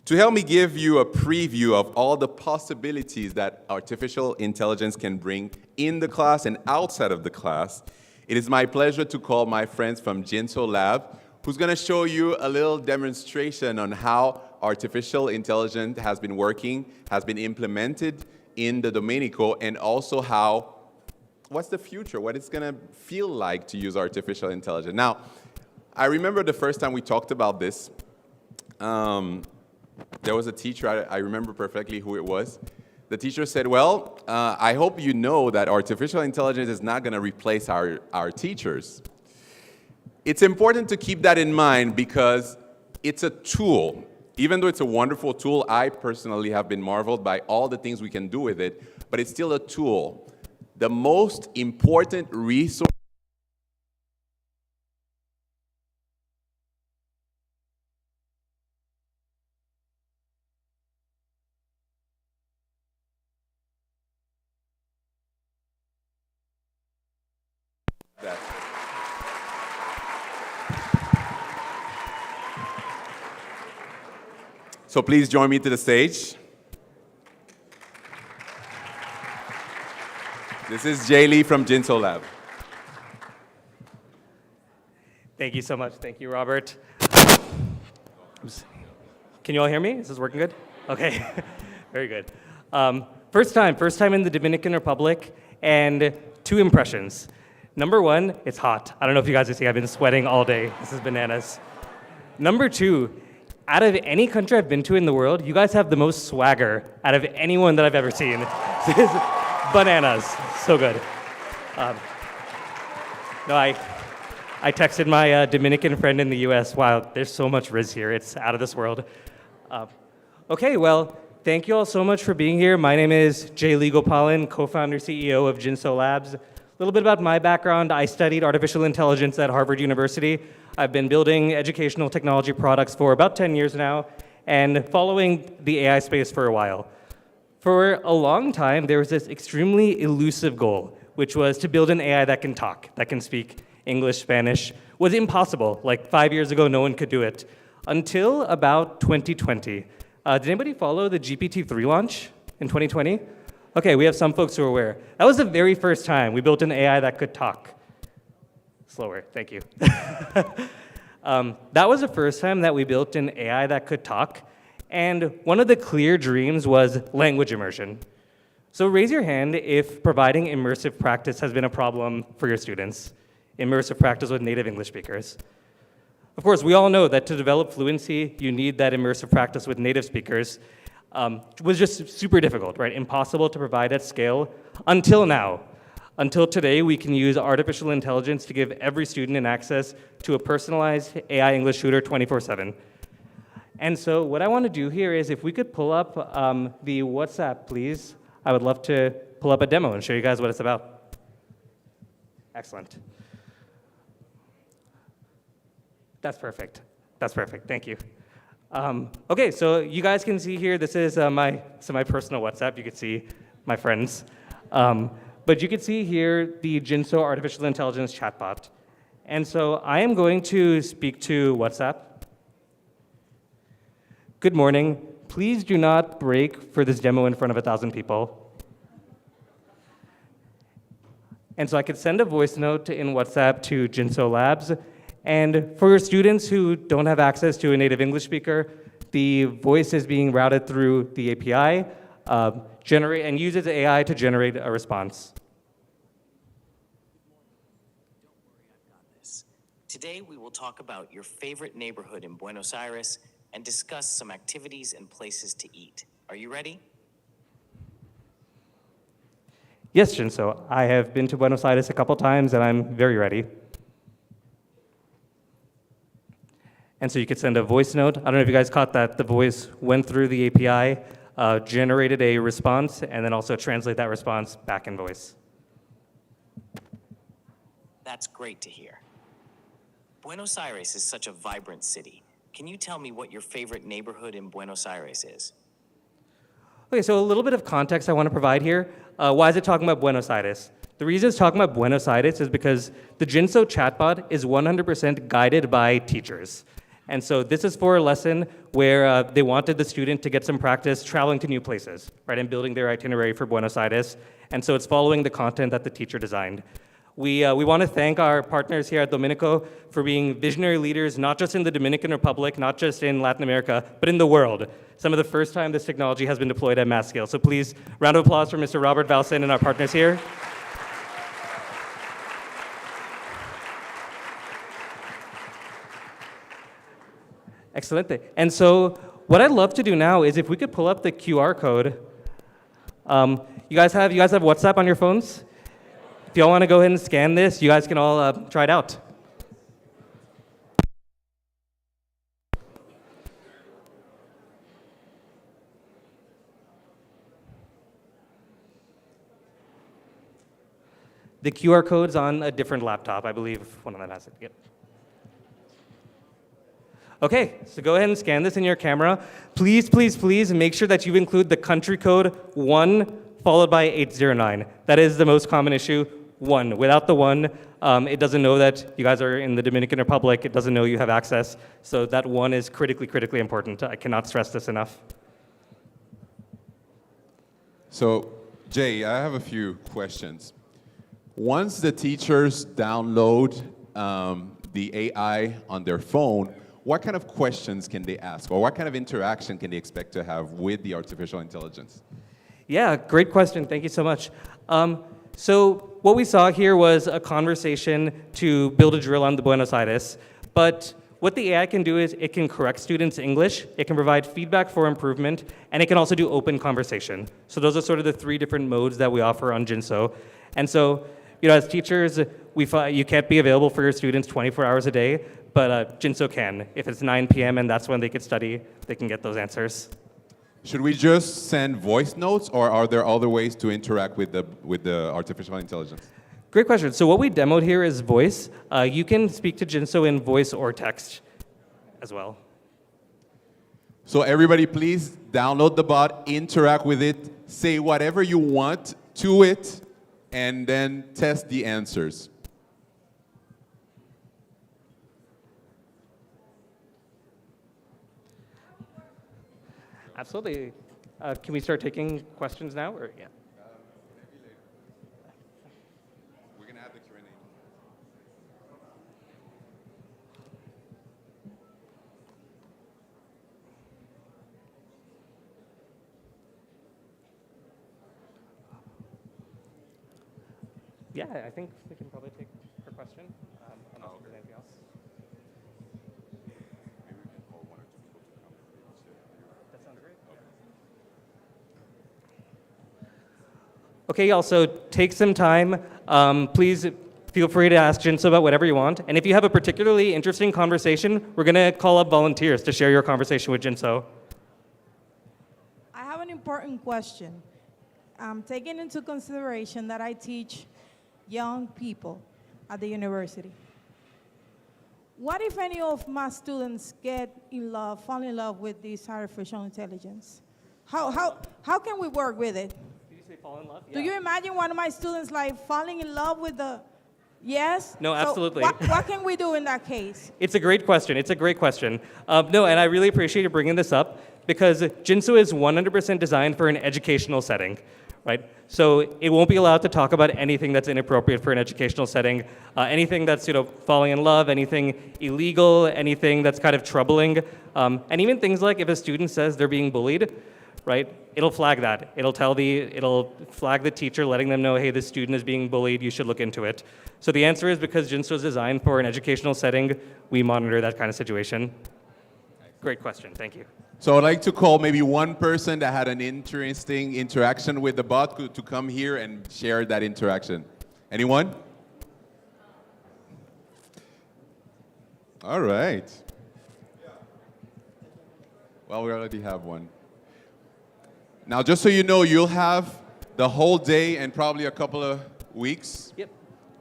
To help me give you a preview of all the possibilities that artificial intelligence can bring in the class and outside of the class, it is my pleasure to call my friends from Jinso Lab, who's going to show you a little demonstration on how artificial intelligence has been working, has been implemented in the Domenico, and also how what's the future, what it's going to feel like to use artificial intelligence. Now, I remember the first time we talked about this, there was a teacher, I remember perfectly who it was. The teacher said, well, I hope you know that artificial intelligence is not going to replace our teachers. It's important to keep that in mind because it's a tool. Even though it's a wonderful tool, I personally have been marveled by all the things we can do with it, but it's still a tool. The most important resource that. So please join me to the stage. This is Jay Lee from Jinso Lab. Thank you so much. Thank you, Robert. Can you all hear me? Is this working good? Okay, very good. First time in the Dominican Republic, and 2 impressions. Number 1, it's hot. I don't know if you guys are seeing, I've been sweating all day. This is bananas. Number 2, out of any country I've been to in the world, you guys have the most swagger out of anyone that I've ever seen. This is bananas. So good. I texted my Dominican friend in the US, wow, there's so much Riz here. It's out of this world. Okay, well, thank you all so much for being here. My name is Jay Legopalan, co-founder, CEO of Jinso Labs. A little bit about my background. I studied artificial intelligence at Harvard University. I've been building educational technology products for about 10 years now and following the AI space for a while. For a long time, there was this extremely elusive goal, which was to build an AI that can talk, that can speak English, Spanish. It was impossible. Like 5 years ago, no one could do it. Until about 2020. Did anybody follow the GPT-3 launch in 2020? Okay, we have some folks who are aware. That was the very first time we built an AI that could talk. Slower, thank you. That was the first time that we built an AI that could talk, and one of the clear dreams was language immersion. So raise your hand if providing immersive practice has been a problem for your students. Immersive practice with native English speakers. Of course, we all know that to develop fluency, you need that immersive practice with native speakers. It was just super difficult, right? Impossible to provide at scale until now. Until today, we can use artificial intelligence to give every student an access to a personalized AI English tutor 24/7. And so what I want to do here is if we could pull up the WhatsApp, please. I would love to pull up a demo and show you guys what it's about. Excellent. That's perfect. That's perfect. Thank you. Okay, so you guys can see here, this is my personal WhatsApp. You can see my friends. But you can see here the Jinso artificial intelligence chatbot. And so I am going to speak to WhatsApp. Good morning. Please do not break for this demo in front of 1,000 people. And so I could send a voice note in WhatsApp to Jinso Labs. And for your students who don't have access to a native English speaker, the voice is being routed through the API and uses AI to generate a response. Today, we will talk about your favorite neighborhood in Buenos Aires and discuss some activities and places to eat. Are you ready? Yes, Jinso. I have been to Buenos Aires a couple times, and I'm very ready. And so you could send a voice note. I don't know if you guys caught that. The voice went through the API, generated a response, and then also translate that response back in voice. That's great to hear. Buenos Aires is such a vibrant city. Can you tell me what your favorite neighborhood in Buenos Aires is? Okay, so a little bit of context I want to provide here. Why is it talking about Buenos Aires? The reason it's talking about Buenos Aires is because the Jinso chatbot is 100% guided by teachers. And so this is for a lesson where they wanted the student to get some practice traveling to new places, right, and building their itinerary for Buenos Aires. And so it's following the content that the teacher designed. We want to thank our partners here at Dominico for being visionary leaders, not just in the Dominican Republic, not just in Latin America, but in the world. Some of the first time this technology has been deployed at mass scale. So please, round of applause for Mr. Robert Valsen and our partners here. Excellent. And so what I'd love to do now is if we could pull up the QR code. You guys have WhatsApp on your phones? If y'all want to go ahead and scan this, you guys can all try it out. The QR code's on a different laptop. I believe one of them has it. Yep. Okay, so go ahead and scan this in your camera. Please, please, please make sure that you include the country code 1 followed by 809. That is the most common issue, 1. Without the 1, it doesn't know that you guys are in the Dominican Republic. It doesn't know you have access. So that 1 is critically, critically important. I cannot stress this enough. So, Jay, I have a few questions. Once the teachers download the AI on their phone, what kind of questions can they ask, or what kind of interaction can they expect to have with the artificial intelligence? Yeah, great question. Thank you so much. So what we saw here was a conversation to build a drill on the Buenos Aires, but what the AI can do is it can correct students' English, it can provide feedback for improvement, and it can also do open conversation. So those are sort of the three different modes that we offer on Jinso. And so, as teachers, you can't be available for your students 24 hours a day, but Jinso can. If it's 9 p.m. and that's when they could study, they can get those answers. Should we just send voice notes, or are there other ways to interact with the artificial intelligence? Great question. So what we demoed here is voice. You can speak to Jinso in voice or text as well. So everybody, please download the bot, interact with it, say whatever you want to it, and then test the answers. Absolutely. Can we start taking questions now? Or yeah. Maybe later. We're going to have the Q&A. Yeah, I think we can probably take her question, unless there's anything else. Maybe we can call one or two people to come. That sounds great. Okay, y'all, so take some time. Please feel free to ask Jinso about whatever you want. And if you have a particularly interesting conversation, we're going to call up volunteers to share your conversation with Jinso. I have an important question. Taking into consideration that I teach young people at the university. What if any of my students fall in love with this artificial intelligence? How can we work with it? Did you say fall in love? Do you imagine one of my students falling in love with the, yes? No, absolutely. So what can we do in that case? It's a great question. It's a great question. No, and I really appreciate you bringing this up because Jinso is 100% designed for an educational setting, right? So it won't be allowed to talk about anything that's inappropriate for an educational setting, anything that's falling in love, anything illegal, anything that's kind of troubling, and even things like if a student says they're being bullied, right? It'll flag that. It'll flag the teacher, letting them know, hey, this student is being bullied. You should look into it. So the answer is because Jinso is designed for an educational setting, we monitor that kind of situation. Great question. Thank you. So I'd like to call maybe one person that had an interesting interaction with the bot to come here and share that interaction. Anyone? All right. Well, we already have one. Now, just so you know, you'll have the whole day and probably a couple of weeks. Yep,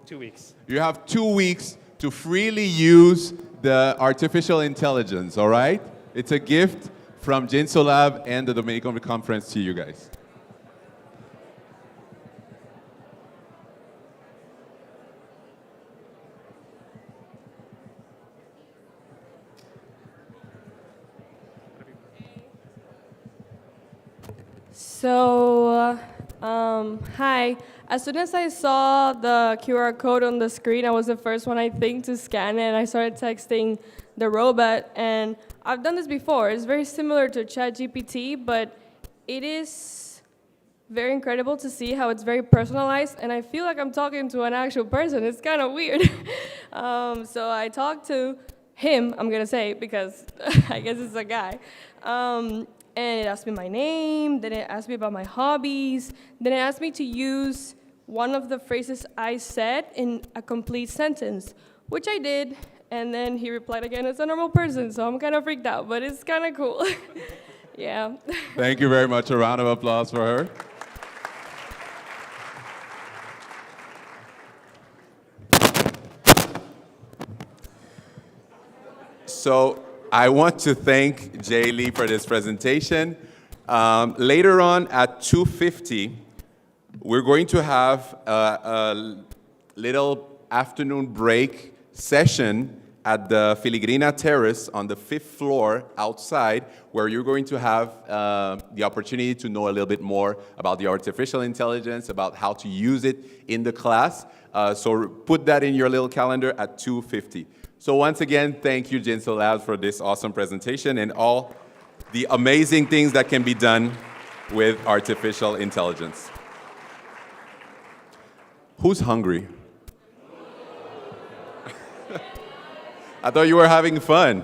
2 weeks. You have 2 weeks to freely use the artificial intelligence, all right? It's a gift from Jinso Lab and the Dominican Conference to you guys. So, hi. As soon as I saw the QR code on the screen, I was the first one, I think, to scan it, and I started texting the robot. And I've done this before. It's very similar to ChatGPT, but it is very incredible to see how it's very personalized, and I feel like I'm talking to an actual person. It's kind of weird. So I talked to him, I'm going to say, because I guess it's a guy. And it asked me my name, then it asked me about my hobbies, then it asked me to use one of the phrases I said in a complete sentence, which I did, and then he replied again as a normal person, so I'm kind of freaked out, but it's kind of cool. Yeah. Thank you very much. A round of applause for her. So I want to thank Jay Lee for this presentation. Later on at 2:50, we're going to have a little afternoon break session at the Filigrina Terrace on the 5th floor outside, where you're going to have the opportunity to know a little bit more about the artificial intelligence, about how to use it in the class. So put that in your little calendar at 2:50. So once again, thank you, Jinso Labs, for this awesome presentation and all the amazing things that can be done with artificial intelligence. Who's hungry? I thought you were having fun.